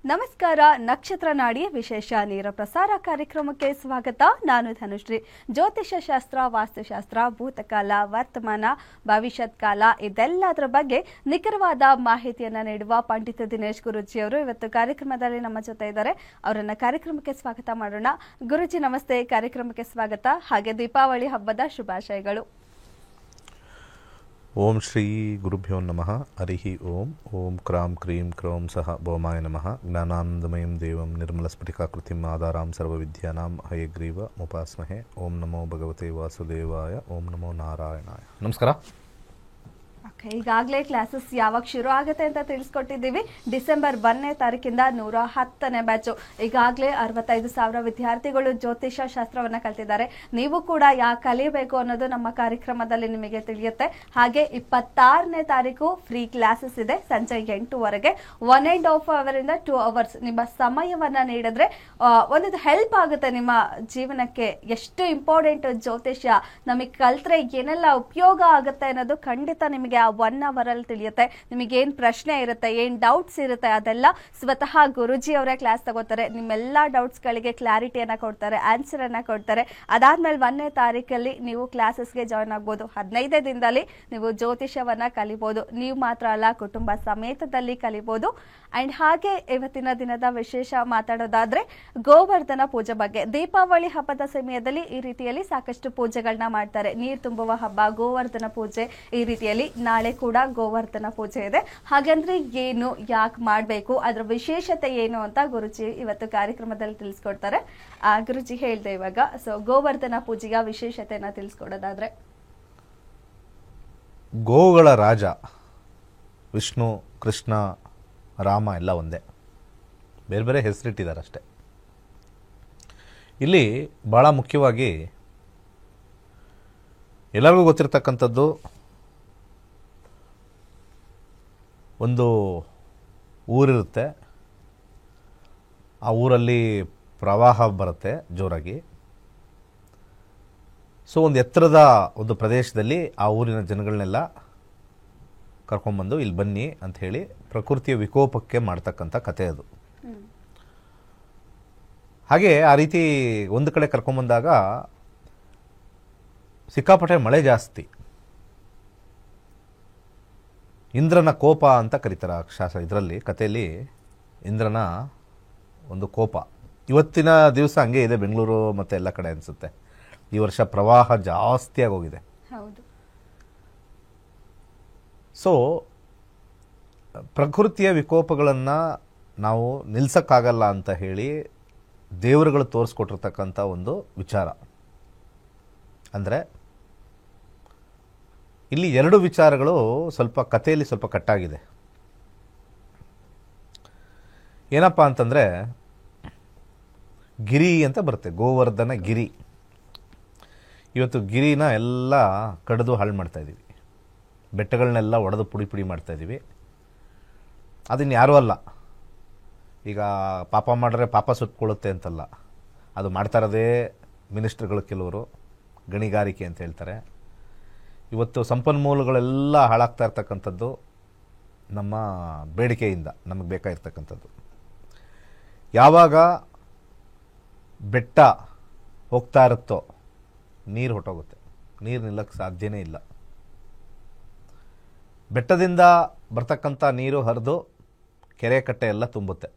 ನಮಸ್ಕಾರ. ನಕ್ಷತ್ರ ನಾಡಿ ವಿಶೇಷ ನೇರ ಪ್ರಸಾರ ಕಾರ್ಯಕ್ರಮಕ್ಕೆ ಸ್ವಾಗತ. ನಾನು ಧನುಶ್ರೀ. ಜ್ಯೋತಿಷ್ಯ ಶಾಸ್ತ್ರ, ವಾಸ್ತುಶಾಸ್ತ್ರ, ಭೂತಕಾಲ, ವರ್ತಮಾನ, ಭವಿಷ್ಯತ್ ಕಾಲ ಇದೆಲ್ಲದರ ಬಗ್ಗೆ ನಿಖರವಾದ ಮಾಹಿತಿಯನ್ನು ನೀಡುವ ಪಂಡಿತ ದಿನೇಶ್ ಗುರೂಜಿ ಅವರು ಇವತ್ತು ಕಾರ್ಯಕ್ರಮದಲ್ಲಿ ನಮ್ಮ ಜೊತೆ ಇದ್ದಾರೆ. ಅವರನ್ನ ಕಾರ್ಯಕ್ರಮಕ್ಕೆ ಸ್ವಾಗತ ಮಾಡೋಣ. ಗುರೂಜಿ ನಮಸ್ತೆ, ಕಾರ್ಯಕ್ರಮಕ್ಕೆ ಸ್ವಾಗತ. ಹಾಗೆ ದೀಪಾವಳಿ ಹಬ್ಬದ ಶುಭಾಶಯಗಳು. ಓಂ ಶ್ರೀ ಗುರುಭ್ಯೋ ನಮಃ. ಹರಿ ಓಂ. ಓಂ ಕ್ರಾಂ ಕ್ರೀಂ ಕ್ರೌಂ ಸಹ ಭೌಮಾಯ ನಮಃ. ಜ್ಞಾನಾನಂದಮಯಂ ದೇವಂ ನಿರ್ಮಲಸ್ಫಟಿಕಾಕೃತಿಂ ಆಧಾರಾಂ ಸರ್ವವಿದ್ಯಾನಾಂ ಹಯಗ್ರೀವ ಮುಪಾಸ್ಮಹೆ. ಓಂ ನಮೋ ಭಗವತೆ ವಾಸುದೇವಾಯ. ಓಂ ನಮೋ ನಾರಾಯಣಾಯ. ನಮಸ್ಕಾರ. ಈಗಾಗಲೇ ಕ್ಲಾಸಸ್ ಯಾವಾಗ ಶುರು ಆಗುತ್ತೆ ಅಂತ ತಿಳಿಸ್ಕೊಟ್ಟಿದ್ದೀವಿ. ಡಿಸೆಂಬರ್ 1ನೇ ತಾರೀಕಿಂದ 110ನೇ ಬ್ಯಾಚು. ಈಗಾಗಲೇ 65,000 ವಿದ್ಯಾರ್ಥಿಗಳು ಜ್ಯೋತಿಷ್ಯ ಶಾಸ್ತ್ರವನ್ನ ಕಲ್ತಿದ್ದಾರೆ. ನೀವು ಕೂಡ ಯಾಕೆ ಕಲಿಯಬೇಕು ಅನ್ನೋದು ನಮ್ಮ ಕಾರ್ಯಕ್ರಮದಲ್ಲಿ ನಿಮಗೆ ತಿಳಿಯುತ್ತೆ. ಹಾಗೆ 26ನೇ ತಾರೀಕು ಫ್ರೀ ಕ್ಲಾಸಸ್ ಇದೆ. ಸಂಜೆ 8ವರೆಗೆ 1.5 ಅವರಿಂದ 2 ಅವರ್ಸ್ ನಿಮ್ಮ ಸಮಯವನ್ನ ನೀಡಿದ್ರೆ ಒಂದು ಹೆಲ್ಪ್ ಆಗುತ್ತೆ ನಿಮ್ಮ ಜೀವನಕ್ಕೆ. ಎಷ್ಟು ಇಂಪಾರ್ಟೆಂಟ್ ಜ್ಯೋತಿಷ್ಯ, ನಮಗೆ ಕಲ್ತ್ರೆ ಏನೆಲ್ಲ ಉಪಯೋಗ ಆಗುತ್ತೆ ಅನ್ನೋದು ಖಂಡಿತ ನಿಮಗೆ 1 ಅವರ್ ಅಲ್ಲಿ ತಿಳಿಯುತ್ತೆ. ನಿಮಗೆ ಏನ್ ಪ್ರಶ್ನೆ ಇರುತ್ತೆ, ಏನ್ ಡೌಟ್ಸ್ ಇರುತ್ತೆ, ಅದೆಲ್ಲ ಸ್ವತಃ ಗುರುಜಿ ಅವರೇ ಕ್ಲಾಸ್ ತಗೋತಾರೆ. ನಿಮ್ಮೆಲ್ಲಾ ಡೌಟ್ಸ್ ಗಳಿಗೆ ಕ್ಲಾರಿಟಿಯನ್ನ ಕೊಡ್ತಾರೆ, ಆನ್ಸರ್ ಅನ್ನ ಕೊಡ್ತಾರೆ. ಅದಾದ್ಮೇಲೆ 1ನೇ ತಾರೀಕಲ್ಲಿ ನೀವು ಕ್ಲಾಸಸ್ಗೆ ಜಾಯ್ನ್ ಆಗ್ಬೋದು. 15 ದಿನದಲ್ಲಿ ನೀವು ಜ್ಯೋತಿಷ್ಯವನ್ನ ಕಲಿಬಹುದು. ನೀವು ಮಾತ್ರ ಅಲ್ಲ, ಕುಟುಂಬ ಸಮೇತದಲ್ಲಿ ಕಲಿಬಹುದು. ಅಂಡ್ ಹಾಗೆ ಇವತ್ತಿನ ದಿನದ ವಿಶೇಷ ಮಾತಾಡೋದಾದ್ರೆ ಗೋವರ್ಧನ ಪೂಜೆ ಬಗ್ಗೆ. ದೀಪಾವಳಿ ಹಬ್ಬದ ಸಮಯದಲ್ಲಿ ಈ ರೀತಿಯಲ್ಲಿ ಸಾಕಷ್ಟು ಪೂಜೆಗಳನ್ನ ಮಾಡ್ತಾರೆ. ನೀರು ತುಂಬುವ ಹಬ್ಬ, ಗೋವರ್ಧನ ಪೂಜೆ, ಈ ರೀತಿಯಲ್ಲಿ ನಾಳೆ ಕೂಡ ಗೋವರ್ಧನ ಪೂಜೆ ಇದೆ. ಹಾಗಂದ್ರೆ ಏನು, ಯಾಕೆ ಮಾಡಬೇಕು, ಅದರ ವಿಶೇಷತೆ ಏನು ಅಂತ ಗುರುಜಿ ಇವತ್ತು ಕಾರ್ಯಕ್ರಮದಲ್ಲಿ ತಿಳಿಸ್ಕೊಡ್ತಾರೆ. ಗುರುಜಿ ಹೇಳ್ದೆ ಇವಾಗ. ಸೊ ಗೋವರ್ಧನ ಪೂಜೆಯ ವಿಶೇಷತೆಯನ್ನ ತಿಳಿಸ್ಕೊಡೋದಾದ್ರೆ, ಗೋವುಗಳ ರಾಜ ವಿಷ್ಣು, ಕೃಷ್ಣ, ರಾಮ ಎಲ್ಲ ಒಂದೇ, ಬೇರೆ ಬೇರೆ ಹೆಸರಿಟ್ಟಿದ್ದಾರೆ ಅಷ್ಟೆ. ಇಲ್ಲಿ ಬಹಳ ಮುಖ್ಯವಾಗಿ ಎಲ್ಲರಿಗೂ ಗೊತ್ತಿರತಕ್ಕಂಥದ್ದು, ಒಂದು ಊರಿರುತ್ತೆ, ಆ ಊರಲ್ಲಿ ಪ್ರವಾಹ ಬರುತ್ತೆ ಜೋರಾಗಿ. ಸೊ ಒಂದು ಎತ್ತರದ ಒಂದು ಪ್ರದೇಶದಲ್ಲಿ ಆ ಊರಿನ ಜನಗಳನ್ನೆಲ್ಲ ಕರ್ಕೊಂಡ್ಬಂದು ಇಲ್ಲಿ ಬನ್ನಿ ಅಂತ ಹೇಳಿ ಪ್ರಕೃತಿಯ ವಿಕೋಪಕ್ಕೆ ಮಾಡ್ತಕ್ಕಂಥ ಕಥೆ ಅದು. ಹಾಗೆ ಆ ರೀತಿ ಒಂದು ಕಡೆ ಕರ್ಕೊಂಡ್ಬಂದಾಗ ಸಿಕ್ಕಾಪಟ್ಟೆ ಮಳೆ ಜಾಸ್ತಿ. ಇಂದ್ರನ ಕೋಪ ಅಂತ ಕರೀತಾರೆ ಇದರಲ್ಲಿ ಕಥೆಯಲ್ಲಿ. ಇಂದ್ರನ ಒಂದು ಕೋಪ ಇವತ್ತಿನ ದಿವಸ ಹಂಗೆ ಇದೆ ಬೆಂಗಳೂರು ಮತ್ತು ಎಲ್ಲ ಕಡೆ ಅನಿಸುತ್ತೆ. ಈ ವರ್ಷ ಪ್ರವಾಹ ಜಾಸ್ತಿ ಆಗೋಗಿದೆ. ಸೊ ಪ್ರಕೃತಿಯ ವಿಕೋಪಗಳನ್ನು ನಾವು ನಿಲ್ಸಕ್ಕಾಗಲ್ಲ ಅಂತ ಹೇಳಿ ದೇವರುಗಳು ತೋರಿಸ್ಕೊಟ್ಟಿರ್ತಕ್ಕಂಥ ಒಂದು ವಿಚಾರ. ಅಂದರೆ ಇಲ್ಲಿ 2 ವಿಚಾರಗಳು ಸ್ವಲ್ಪ ಕಥೆಯಲ್ಲಿ ಸ್ವಲ್ಪ ಕಟ್ಟಾಗಿದೆ. ಏನಪ್ಪ ಅಂತಂದರೆ, ಗಿರಿ ಅಂತ ಬರುತ್ತೆ, ಗೋವರ್ಧನ ಗಿರಿ. ಇವತ್ತು ಗಿರಿನ ಎಲ್ಲ ಕಡಿದು ಹಾಳು ಮಾಡ್ತಾಯಿದ್ದೀವಿ, ಬೆಟ್ಟಗಳನ್ನೆಲ್ಲ ಒಡೆದು ಪುಡಿ ಪುಡಿ ಮಾಡ್ತಾಯಿದ್ದೀವಿ. ಅದನ್ನು ಯಾರೂ ಅಲ್ಲ, ಈಗ ಪಾಪ ಮಾಡಿದ್ರೆ ಪಾಪ ಸುಟ್ಕೊಳ್ಳುತ್ತೆ ಅಂತಲ್ಲ, ಅದು ಮಾಡ್ತಾ ಇರೋದೇ ಮಿನಿಸ್ಟ್ರುಗಳು, ಕೆಲವರು ಗಣಿಗಾರಿಕೆ ಅಂತ ಹೇಳ್ತಾರೆ. ಇವತ್ತು ಸಂಪನ್ಮೂಲಗಳೆಲ್ಲ ಹಾಳಾಗ್ತಾ ಇರ್ತಕ್ಕಂಥದ್ದು ನಮ್ಮ ಬೇಡಿಕೆಯಿಂದ, ನಮಗೆ ಬೇಕಾಗಿರ್ತಕ್ಕಂಥದ್ದು. ಯಾವಾಗ ಬೆಟ್ಟ ಹೋಗ್ತಾ ಇರುತ್ತೋ ನೀರು ಹೊಟ್ಟೋಗುತ್ತೆ, ನೀರು ನಿಲ್ಲಕ್ಕೆ ಸಾಧ್ಯನೇ ಇಲ್ಲ. ಬೆಟ್ಟದಿಂದ ಬರ್ತಕ್ಕಂಥ ನೀರು ಹರಿದು ಕೆರೆ ಕಟ್ಟೆ ಎಲ್ಲ ತುಂಬುತ್ತೆ.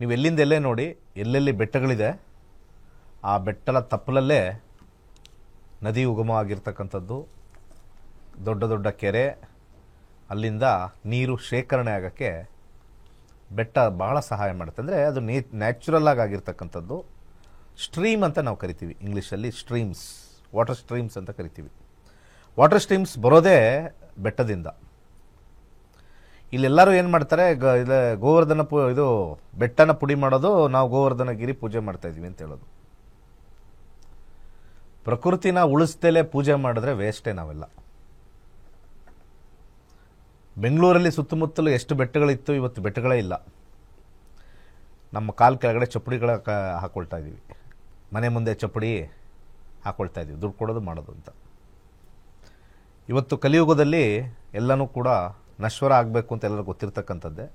ನೀವು ಎಲ್ಲಿಂದ ಎಲ್ಲೇ ನೋಡಿ, ಎಲ್ಲೆಲ್ಲಿ ಬೆಟ್ಟಗಳಿದೆ ಆ ಬೆಟ್ಟದ ತಪ್ಪಲಲ್ಲೇ ನದಿ ಉಗಮ ಆಗಿರ್ತಕ್ಕಂಥದ್ದು, ದೊಡ್ಡ ದೊಡ್ಡ ಕೆರೆ, ಅಲ್ಲಿಂದ ನೀರು ಶೇಖರಣೆ ಆಗೋಕ್ಕೆ ಬೆಟ್ಟ ಬಹಳ ಸಹಾಯ ಮಾಡುತ್ತೆ. ಅಂದರೆ ಅದು ನ್ಯಾಚುರಲ್ ಆಗಿರ್ತಕ್ಕಂಥದ್ದು. ಸ್ಟ್ರೀಮ್ ಅಂತ ನಾವು ಕರಿತೀವಿ ಇಂಗ್ಲೀಷಲ್ಲಿ, ಸ್ಟ್ರೀಮ್ಸ್, ವಾಟರ್ ಸ್ಟ್ರೀಮ್ಸ್ ಅಂತ ಕರಿತೀವಿ. ವಾಟರ್ ಸ್ಟ್ರೀಮ್ಸ್ ಬರೋದೇ ಬೆಟ್ಟದಿಂದ. ಇಲ್ಲೆಲ್ಲರೂ ಏನು ಮಾಡ್ತಾರೆ, ಗೋವರ್ಧನ ಇದು ಬೆಟ್ಟನ ಪುಡಿ ಮಾಡೋದು, ನಾವು ಗೋವರ್ಧನ ಗಿರಿ ಪೂಜೆ ಮಾಡ್ತಾಯಿದ್ದೀವಿ ಅಂತ ಹೇಳೋದು. ಪ್ರಕೃತಿನ ಉಳಿಸ್ದಲೇ ಪೂಜೆ ಮಾಡಿದ್ರೆ ವೇಸ್ಟೇ ನಾವೆಲ್ಲ. ಬೆಂಗಳೂರಲ್ಲಿ ಸುತ್ತಮುತ್ತಲು ಎಷ್ಟು ಬೆಟ್ಟಗಳಿತ್ತು, ಇವತ್ತು ಬೆಟ್ಟಗಳೇ ಇಲ್ಲ. ನಮ್ಮ ಕಾಲು ಕೆಳಗಡೆ ಚಪ್ಪಡಿಗಳ ಹಾಕೊಳ್ತಾ ಇದ್ದೀವಿ. ಮನೆ ಮುಂದೆ ಚಪ್ಪಡಿ ಹಾಕೊಳ್ತಾ ಇದ್ದೀವಿ, ದುಡ್ಡು ಕೊಡೋದು ಮಾಡೋದು ಅಂತ. ಇವತ್ತು ಕಲಿಯುಗದಲ್ಲಿ ಎಲ್ಲನೂ ಕೂಡ ನಶ್ವರ ಆಗಬೇಕು ಅಂತ ಎಲ್ಲರಿಗೂ ಗೊತ್ತಿರ್ತಕ್ಕಂಥದ್ದೇ.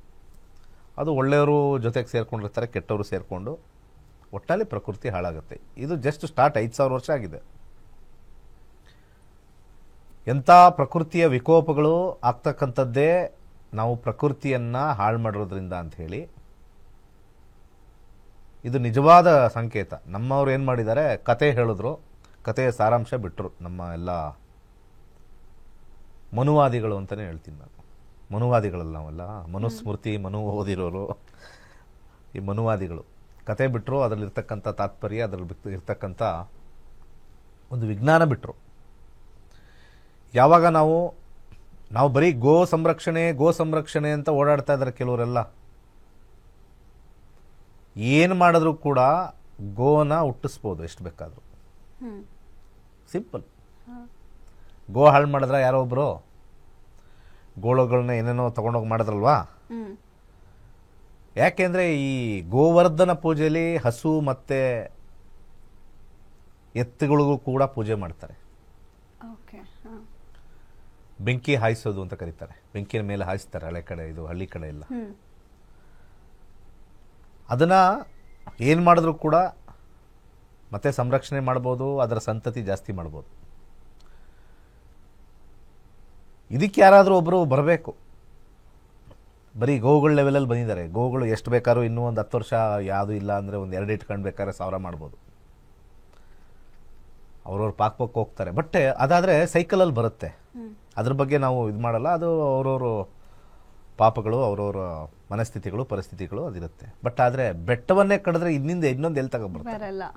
ಅದು ಒಳ್ಳೆಯವರು ಜೊತೆಗೆ ಸೇರ್ಕೊಂಡಿರ್ತಾರೆ, ಕೆಟ್ಟವರು ಸೇರಿಕೊಂಡು ಒಟ್ಟಲ್ಲಿ ಪ್ರಕೃತಿ ಹಾಳಾಗುತ್ತೆ. ಇದು ಜಸ್ಟ್ ಸ್ಟಾರ್ಟ್ 5,000 ವರ್ಷ ಆಗಿದೆ. ಎಂಥ ಪ್ರಕೃತಿಯ ವಿಕೋಪಗಳು ಆಗ್ತಕ್ಕಂಥದ್ದೇ ನಾವು ಪ್ರಕೃತಿಯನ್ನು ಹಾಳು ಮಾಡಿರೋದ್ರಿಂದ ಅಂತ ಹೇಳಿ. ಇದು ನಿಜವಾದ ಸಂಕೇತ. ನಮ್ಮವ್ರು ಏನು ಮಾಡಿದ್ದಾರೆ, ಕತೆ ಹೇಳಿದ್ರು, ಕತೆಯ ಸಾರಾಂಶ ಬಿಟ್ಟರು. ನಮ್ಮ ಎಲ್ಲ ಮನುವಾದಿಗಳು ಅಂತಲೇ ಹೇಳ್ತೀನಿ ನಾನು. ಮನುವಾದಿಗಳಲ್ಲ ನಾವೆಲ್ಲ, ಮನುಸ್ಮೃತಿ ಮನು ಓದಿರೋರು ಈ ಮನುವಾದಿಗಳು. ಕತೆ ಬಿಟ್ಟರು, ಅದರಲ್ಲಿರ್ತಕ್ಕಂಥ ತಾತ್ಪರ್ಯ, ಅದರಲ್ಲಿ ಇರ್ತಕ್ಕಂಥ ಒಂದು ವಿಜ್ಞಾನ ಬಿಟ್ಟರು. ಯಾವಾಗ ನಾವು ಬರೀ ಗೋ ಸಂರಕ್ಷಣೆ ಅಂತ ಓಡಾಡ್ತಾ ಇದ್ದಾರೆ ಕೆಲವರೆಲ್ಲ. ಏನು ಮಾಡಿದ್ರು ಕೂಡ ಗೋನ ಹುಟ್ಟಿಸ್ಬೋದು ಎಷ್ಟು ಬೇಕಾದರೂ. ಸಿಂಪಲ್. ಗೋ ಹಾಳು ಮಾಡಿದ್ರ ಯಾರೋ ಒಬ್ರು ಗೋಳುಗಳನ್ನ ಏನೇನೋ ತಗೊಂಡೋಗಿ ಮಾಡಿದ್ರಲ್ವಾ. ಯಾಕೆಂದ್ರೆ ಈ ಗೋವರ್ಧನ ಪೂಜೆಯಲ್ಲಿ ಹಸು ಮತ್ತೆ ಎತ್ತುಗಳಿಗೂ ಕೂಡ ಪೂಜೆ ಮಾಡ್ತಾರೆ. ಬೆಂಕಿ ಹಾಯಿಸೋದು ಅಂತ ಕರೀತಾರೆ. ಬೆಂಕಿಯ ಮೇಲೆ ಹಾಯಿಸ್ತಾರೆ ಹಳೆ ಕಡೆ, ಇದು ಹಳ್ಳಿ ಕಡೆ ಎಲ್ಲ. ಅದನ್ನ ಏನು ಮಾಡಿದ್ರು ಕೂಡ ಮತ್ತೆ ಸಂರಕ್ಷಣೆ ಮಾಡ್ಬೋದು, ಅದರ ಸಂತತಿ ಜಾಸ್ತಿ ಮಾಡ್ಬೋದು. ಇದಕ್ಕೆ ಯಾರಾದರೂ ಒಬ್ಬರು ಬರಬೇಕು. ಬರೀ ಗೋವುಗಳ ಲೆವೆಲಲ್ಲಿ ಬಂದಿದ್ದಾರೆ. ಗೋವುಗಳು ಎಷ್ಟು ಬೇಕಾದ್ರೂ ಇನ್ನೂ ಒಂದು 10 ವರ್ಷ ಯಾವುದು ಇಲ್ಲ ಅಂದರೆ ಒಂದು 2 ಇಟ್ಕೊಂಡು ಬೇಕಾದ್ರೆ 1000 ಮಾಡ್ಬೋದು. ಅವ್ರವ್ರು ಪಾಕ್ ಹೋಗ್ತಾರೆ. ಬಟ್ ಅದಾದರೆ ಸೈಕಲಲ್ಲಿ ಬರುತ್ತೆ. ಅದ್ರ ಬಗ್ಗೆ ನಾವು ಇದು ಮಾಡಲ್ಲ. ಅದು ಅವ್ರವರು ಪಾಪಗಳು, ಅವ್ರವ್ರ ಮನಸ್ಥಿತಿಗಳು, ಪರಿಸ್ಥಿತಿಗಳು ಅದಿರುತ್ತೆ. ಬಟ್ ಆದರೆ ಬೆಟ್ಟವನ್ನೇ ಕಡಿದ್ರೆ ಇನ್ನೊಂದು ಎಲ್ಲಿ ತಗೊಬರ್ತಾರೆ.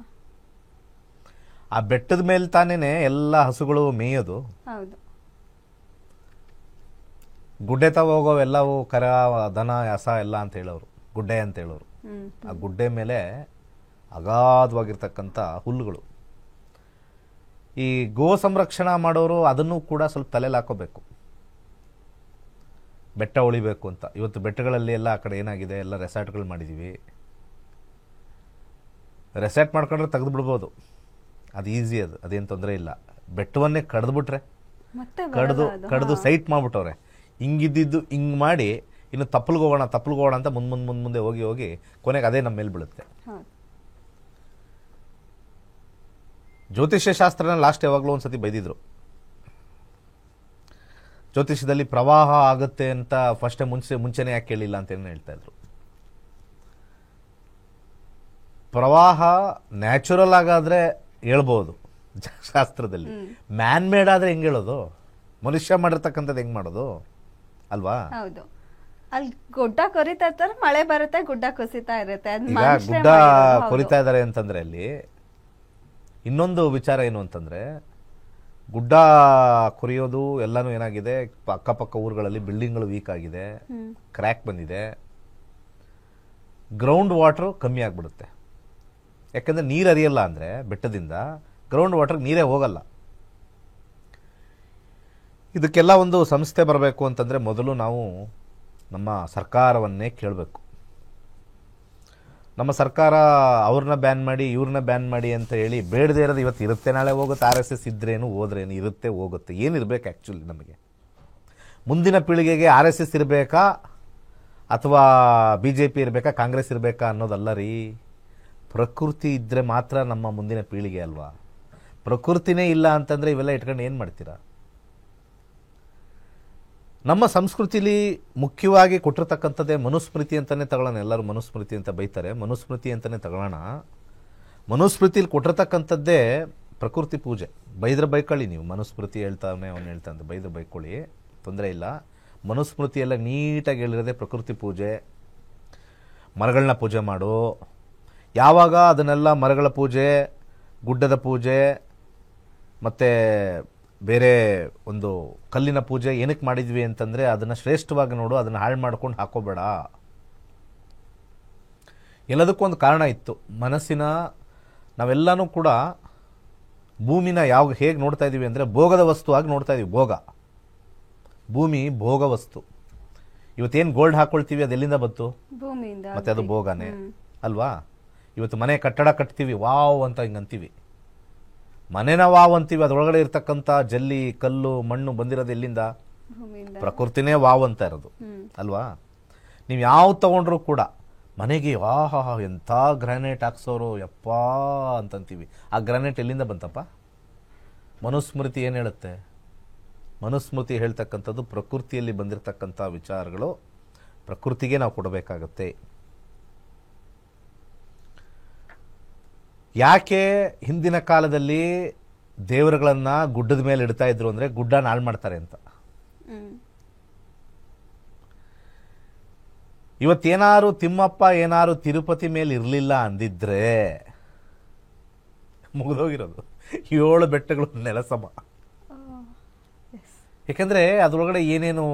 ಆ ಬೆಟ್ಟದ ಮೇಲೆ ತಾನೇನೆ ಎಲ್ಲ ಹಸುಗಳು ಮೇಯೋದು. ಗುಡ್ಡೆ ಹೋಗೋವೆಲ್ಲವು ಕರ, ದನ, ಹಸ ಎಲ್ಲ ಅಂತ ಹೇಳೋರು, ಗುಡ್ಡೆ ಅಂತ ಹೇಳೋರು. ಆ ಗುಡ್ಡೆ ಮೇಲೆ ಅಗಾಧವಾಗಿರ್ತಕ್ಕಂಥ ಹುಲ್ಲುಗಳು. ಈ ಗೋ ಸಂರಕ್ಷಣಾ ಮಾಡೋರು ಅದನ್ನು ಕೂಡ ಸ್ವಲ್ಪ ತಲೆಯಲ್ಲಿ ಹಾಕೋಬೇಕು. ಬೆಟ್ಟ ಉಳಿಬೇಕು ಅಂತ. ಇವತ್ತು ಬೆಟ್ಟಗಳಲ್ಲಿ ಎಲ್ಲ ಆ ಕಡೆ ಏನಾಗಿದೆ, ಎಲ್ಲ ರೆಸಾರ್ಟ್ಗಳು ಮಾಡಿದ್ದೀವಿ. ರೆಸಾರ್ಟ್ ಮಾಡ್ಕೊಂಡ್ರೆ ತೆಗೆದು ಬಿಡ್ಬೋದು, ಅದು ಈಸಿ, ಅದೇನು ತೊಂದರೆ ಇಲ್ಲ. ಬೆಟ್ಟವನ್ನೇ ಕಡ್ದುಬಿಟ್ರೆ, ಕಡ್ದು ಸೈಟ್ ಮಾಡ್ಬಿಟ್ಟವ್ರೆ. ಹಿಂಗಿದ್ದು ಹಿಂಗೆ ಮಾಡಿ ಇನ್ನು ತಪ್ಪಲ್ಗೋಗೋಣ ಅಂತ ಮುಂದೆ ಹೋಗಿ ಕೊನೆಗೆ ಅದೇ ನಮ್ಮ ಮೇಲೆ ಬೀಳುತ್ತೆ. ಜ್ಯೋತಿಷ್ಯ ಶಾಸ್ತ್ರನ ಲಾಸ್ಟ್ ಯಾವಾಗಲೂ ಒಂದ್ಸತಿ ಬೈದಿದ್ರು. ಜ್ಯೋತಿಷ್ಯದಲ್ಲಿ ಪ್ರವಾಹ ಆಗುತ್ತೆ ಅಂತ ಫಸ್ಟೇ ಮುಂಚೆನೇ ಯಾಕೆ ಕೇಳಿಲ್ಲ ಅಂತ ಏನು ಹೇಳ್ತಾ ಇದ್ರು. ಪ್ರವಾಹ ನ್ಯಾಚುರಲ್ ಆಗಾದ್ರೆ ಹೇಳ್ಬೋದು ಶಾಸ್ತ್ರದಲ್ಲಿ. ಮ್ಯಾನ್ ಮೇಡ್ ಆದ್ರೆ ಹೆಂಗ್ ಹೇಳೋದು? ಮನುಷ್ಯ ಮಾಡಿರ್ತಕ್ಕಂಥದ್ದು ಹೆಂಗ್ ಮಾಡೋದು ಅಲ್ವಾ? ಹೌದು. ಅಲ್ಲಿ ಗುಡ್ಡ ಕೊರಿತಾ ಇರ್ತಾರೆ, ಮಳೆ ಬರುತ್ತೆ, ಗುಡ್ಡ ಕುಸಿತಾ ಇರುತ್ತೆ. ಈಗ ಗುಡ್ಡ ಕೊರಿತಾ ಇದಾರೆ ಅಂತಂದ್ರೆ ಅಲ್ಲಿ ಇನ್ನೊಂದು ವಿಚಾರ ಏನು ಅಂತಂದ್ರೆ, ಗುಡ್ಡ ಕೊರಿಯೋದು ಎಲ್ಲಾನು ಏನಾಗಿದೆ, ಅಕ್ಕಪಕ್ಕ ಊರುಗಳಲ್ಲಿ ಬಿಲ್ಡಿಂಗ್ಗಳು ವೀಕ್ ಆಗಿದೆ, ಕ್ರ್ಯಾಕ್ ಬಂದಿದೆ, ಗ್ರೌಂಡ್ ವಾಟರ್ ಕಮ್ಮಿ ಆಗ್ಬಿಡುತ್ತೆ. ಯಾಕಂದ್ರೆ ನೀರು ಹರಿಯಲ್ಲ ಅಂದ್ರೆ ಬೆಟ್ಟದಿಂದ ಗ್ರೌಂಡ್ ವಾಟರ್ ನೀರೇ ಹೋಗಲ್ಲ. ಇದಕ್ಕೆಲ್ಲ ಒಂದು ಸಂಸ್ಥೆ ಬರಬೇಕು ಅಂತಂದ್ರೆ ಮೊದಲು ನಾವು ನಮ್ಮ ಸರ್ಕಾರವನ್ನೇ ಕೇಳಬೇಕು. ನಮ್ಮ ಸರ್ಕಾರ ಅವ್ರನ್ನ ಬ್ಯಾನ್ ಮಾಡಿ ಇವ್ರನ್ನ ಬ್ಯಾನ್ ಮಾಡಿ ಅಂತ ಹೇಳಿ ಬೇಡದೇ ಇರೋದು ಇವತ್ತು ಇರುತ್ತೆ, ನಾಳೆ ಹೋಗುತ್ತೆ. RSS ಇದ್ರೇನು ಹೋದ್ರೇನು, ಇರುತ್ತೆ ಹೋಗುತ್ತೆ. ಏನಿರ್ಬೇಕು ಆ್ಯಕ್ಚುಲಿ ನಮಗೆ? ಮುಂದಿನ ಪೀಳಿಗೆಗೆ RSS ಇರಬೇಕಾ ಅಥವಾ BJP ಇರಬೇಕಾ, ಕಾಂಗ್ರೆಸ್ ಇರಬೇಕಾ ಅನ್ನೋದಲ್ಲ ರೀ. ಪ್ರಕೃತಿ ಇದ್ದರೆ ಮಾತ್ರ ನಮ್ಮ ಮುಂದಿನ ಪೀಳಿಗೆ ಅಲ್ವಾ? ಪ್ರಕೃತಿನೇ ಇಲ್ಲ ಅಂತಂದರೆ ಇವೆಲ್ಲ ಇಟ್ಕೊಂಡು ಏನು ಮಾಡ್ತೀರಾ? ನಮ್ಮ ಸಂಸ್ಕೃತಿಲಿ ಮುಖ್ಯವಾಗಿ ಕೊಟ್ಟಿರ್ತಕ್ಕಂಥದ್ದೇ ಮನುಸ್ಮೃತಿ ಅಂತಲೇ ತಗೊಳ್ಳೋಣ. ಎಲ್ಲರೂ ಮನುಸ್ಮೃತಿ ಅಂತ ಬೈತಾರೆ, ಮನುಸ್ಮೃತಿ ಅಂತಲೇ ತಗೊಳ್ಳೋಣ. ಮನುಸ್ಮೃತಿಲಿ ಕೊಟ್ಟಿರ್ತಕ್ಕಂಥದ್ದೇ ಪ್ರಕೃತಿ ಪೂಜೆ. ಬೈದ್ರೆ ಬೈಕೊಳ್ಳಿ ನೀವು, ಮನುಸ್ಮೃತಿ ಹೇಳ್ತಾನೆ ಅವನು ಹೇಳ್ತಾನೆ, ಬೈದ್ರೆ ಬೈಕೊಳ್ಳಿ, ತೊಂದರೆ ಇಲ್ಲ. ಮನುಸ್ಮೃತಿ ಎಲ್ಲ ನೀಟಾಗಿ ಹೇಳಿರೋದೇ ಪ್ರಕೃತಿ ಪೂಜೆ. ಮರಗಳನ್ನ ಪೂಜೆ ಮಾಡು. ಯಾವಾಗ ಅದನ್ನೆಲ್ಲ ಮರಗಳ ಪೂಜೆ, ಗುಡ್ಡದ ಪೂಜೆ ಮತ್ತು ಬೇರೆ ಒಂದು ಕಲ್ಲಿನ ಪೂಜೆ ಏನಕ್ಕೆ ಮಾಡಿದ್ವಿ ಅಂತಂದರೆ ಅದನ್ನು ಶ್ರೇಷ್ಠವಾಗಿ ನೋಡು, ಅದನ್ನು ಹಾಳು ಮಾಡ್ಕೊಂಡು ಹಾಕೋಬೇಡ. ಎಲ್ಲದಕ್ಕೂ ಒಂದು ಕಾರಣ ಇತ್ತು. ಮನಸ್ಸಿನ ನಾವೆಲ್ಲನೂ ಕೂಡ ಭೂಮಿನ ಹೇಗೆ ನೋಡ್ತಾ ಇದ್ದೀವಿ ಅಂದರೆ ಭೋಗದ ವಸ್ತು ಆಗಿ ನೋಡ್ತಾ ಇದ್ದೀವಿ. ಭೂಮಿ ಭೋಗ ವಸ್ತು. ಇವತ್ತೇನು ಗೋಲ್ಡ್ ಹಾಕೊಳ್ತೀವಿ ಅದು ಎಲ್ಲಿಂದ ಬಂತು? ಭೂಮಿಯಿಂದ. ಮತ್ತೆ ಅದು ಭೋಗನೇ ಅಲ್ವಾ? ಇವತ್ತು ಮನೆ ಕಟ್ಟಡ ಕಟ್ತೀವಿ, ವಾವ್ ಅಂತ ಹಿಂಗೆ ಅಂತೀವಿ. ಮನೆನ ವಾವ್ ಅಂತೀವಿ, ಅದರೊಳಗಡೆ ಇರ್ತಕ್ಕಂಥ ಜಲ್ಲಿ, ಕಲ್ಲು, ಮಣ್ಣು ಬಂದಿರೋದು ಎಲ್ಲಿಂದ? ಪ್ರಕೃತಿನೇ ವಾವ್ ಅಂತ ಇರೋದು ಅಲ್ವಾ? ನೀವು ಯಾವ್ದು ತಗೊಂಡ್ರು ಕೂಡ ಮನೆಗೆ ಆಹಾ ಎಂಥ ಗ್ರಾನೈಟ್ ಹಾಕ್ಸೋರು ಯಪ್ಪಾ ಅಂತಂತೀವಿ. ಆ ಗ್ರಾನೈಟ್ ಎಲ್ಲಿಂದ ಬಂತಪ್ಪ? ಮನುಸ್ಮೃತಿ ಏನು ಹೇಳುತ್ತೆ? ಮನುಸ್ಮೃತಿ ಹೇಳ್ತಕ್ಕಂಥದ್ದು ಪ್ರಕೃತಿಯಲ್ಲಿ ಬಂದಿರತಕ್ಕಂಥ ವಿಚಾರಗಳು ಪ್ರಕೃತಿಗೆ ನಾವು ಕೊಡಬೇಕಾಗತ್ತೆ. ಯಾಕೆ ಹಿಂದಿನ ಕಾಲದಲ್ಲಿ ದೇವರುಗಳನ್ನ ಗುಡ್ಡದ ಮೇಲೆ ಇಡ್ತಾ ಇದ್ರು ಅಂದರೆ ಗುಡ್ಡನ ಹಾಳು ಮಾಡ್ತಾರೆ ಅಂತ. ಇವತ್ತೇನಾರು ತಿಮ್ಮಪ್ಪ ಏನಾರು ತಿರುಪತಿ ಮೇಲೆ ಇರಲಿಲ್ಲ ಅಂದಿದ್ರೆ ಮುಗಿದೋಗಿರೋದು 7 ಬೆಟ್ಟಗಳು ನೆಲಸಮ. ಯಾಕಂದ್ರೆ ಅದರೊಳಗಡೆ ಏನೇನು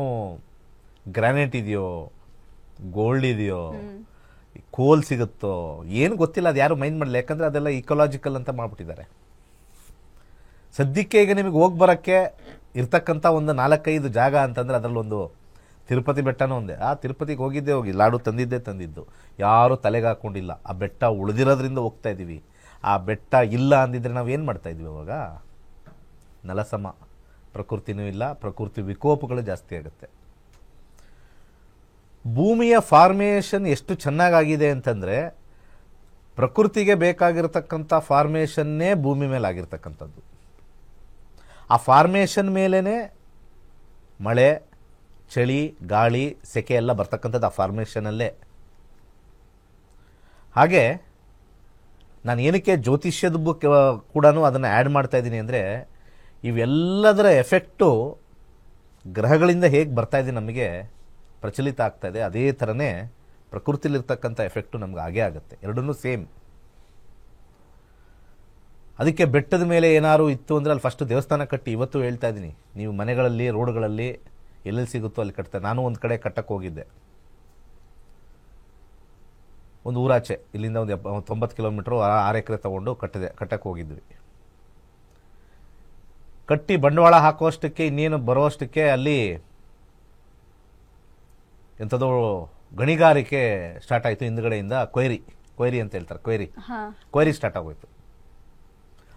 ಗ್ರಾನೈಟ್ ಇದೆಯೋ, ಗೋಲ್ಡ್ ಇದೆಯೋ, ಕೋಲ್ ಸಿಗುತ್ತೋ ಏನು ಗೊತ್ತಿಲ್ಲ, ಅದು ಯಾರು ಮೈಂಡ್ ಮಾಡಲಿ. ಯಾಕಂದ್ರೆ ಅದೆಲ್ಲ ಇಕೋಲಾಜಿಕಲ್ ಅಂತ ಮಾಡ್ಬಿಟ್ಟಿದ್ದಾರೆ. ಸದ್ಯಕ್ಕೆ ಈಗ ನಿಮಗೆ ಹೋಗಿ ಬರೋಕ್ಕೆ ಇರ್ತಕ್ಕಂಥ ಒಂದು 4-5 ಜಾಗ ಅಂತಂದ್ರೆ ಅದರಲ್ಲೊಂದು ತಿರುಪತಿ ಬೆಟ್ಟನೂ ಒಂದೇ. ಆ ತಿರುಪತಿಗೆ ಹೋಗಿ ಲಾಡು ತಂದಿದ್ದು ಯಾರೂ ತಲೆಗೆ ಹಾಕೊಂಡಿಲ್ಲ. ಆ ಬೆಟ್ಟ ಉಳಿದಿರೋದ್ರಿಂದ ಹೋಗ್ತಾ ಇದ್ದೀವಿ. ಆ ಬೆಟ್ಟ ಇಲ್ಲ ಅಂದಿದ್ರೆ ನಾವು ಏನು ಮಾಡ್ತಾ ಇದ್ವಿ ಅವಾಗ? ನೆಲಸಮ, ಪ್ರಕೃತಿನೂ ಇಲ್ಲ, ಪ್ರಕೃತಿ ವಿಕೋಪಗಳು ಜಾಸ್ತಿ ಆಗುತ್ತೆ. ಭೂಮಿಯ ಫಾರ್ಮೇಷನ್ ಎಷ್ಟು ಚೆನ್ನಾಗಾಗಿದೆ ಅಂತಂದರೆ ಪ್ರಕೃತಿಗೆ ಬೇಕಾಗಿರ್ತಕ್ಕಂಥ ಫಾರ್ಮೇಷನ್ನೇ ಭೂಮಿ ಮೇಲೆ ಆಗಿರ್ತಕ್ಕಂಥದ್ದು. ಆ ಫಾರ್ಮೇಷನ್ ಮೇಲೇ ಮಳೆ, ಚಳಿ, ಗಾಳಿ, ಸೆಕೆ ಎಲ್ಲ ಬರ್ತಕ್ಕಂಥದ್ದು ಆ ಫಾರ್ಮೇಷನಲ್ಲೇ. ಹಾಗೆ ನಾನು ಏನಕ್ಕೆ ಜ್ಯೋತಿಷ್ಯದ ಬುಕ್ ಕೂಡ ಅದನ್ನು ಆ್ಯಡ್ ಮಾಡ್ತಾ ಇದ್ದೀನಿ ಅಂದರೆ ಇವೆಲ್ಲದರ ಎಫೆಕ್ಟು ಗ್ರಹಗಳಿಂದ ಹೇಗೆ ಬರ್ತಾ ಇದೆ ನಮಗೆ ಪ್ರಚಲಿತ ಆಗ್ತಾ ಇದೆ, ಅದೇ ಥರನೇ ಪ್ರಕೃತಿಲಿರ್ತಕ್ಕಂಥ ಎಫೆಕ್ಟು ನಮ್ಗೆ ಆಗೇ ಆಗುತ್ತೆ. ಎರಡನ್ನೂ ಸೇಮ್. ಅದಕ್ಕೆ ಬೆಟ್ಟದ ಮೇಲೆ ಏನಾರು ಇತ್ತು ಅಂದರೆ ಅಲ್ಲಿ ಫಸ್ಟ್ ದೇವಸ್ಥಾನ ಕಟ್ಟಿ. ಇವತ್ತು ಹೇಳ್ತಾ ಇದ್ದೀನಿ, ನೀವು ಮನೆಗಳಲ್ಲಿ, ರೋಡ್ಗಳಲ್ಲಿ ಎಲ್ಲೆಲ್ಲಿ ಸಿಗುತ್ತೋ ಅಲ್ಲಿ ಕಟ್ತಾರೆ. ನಾನು ಒಂದು ಕಡೆ ಕಟ್ಟಕ್ಕೆ ಹೋಗಿದ್ದೆ, ಒಂದು ಊರಾಚೆ, ಇಲ್ಲಿಂದ ಒಂದು 90 ಕಿಲೋಮೀಟ್ರು 6 ಎಕರೆ ತೊಗೊಂಡು ಕಟ್ಟಕ್ಕೆ ಹೋಗಿದ್ವಿ. ಕಟ್ಟಿ ಬಂಡವಾಳ ಹಾಕುವಷ್ಟಕ್ಕೆ, ಇನ್ನೇನು ಬರುವಷ್ಟಕ್ಕೆ ಅಲ್ಲಿ ಎಂಥದೋ ಗಣಿಗಾರಿಕೆ ಸ್ಟಾರ್ಟ್ ಆಯಿತು. ಹಿಂದ್ಗಡೆಯಿಂದ ಕೊಯ್ರಿ ಅಂತ ಹೇಳ್ತಾರೆ, ಕೊಯ್ರಿ ಸ್ಟಾರ್ಟ್ ಆಗೋಯ್ತು.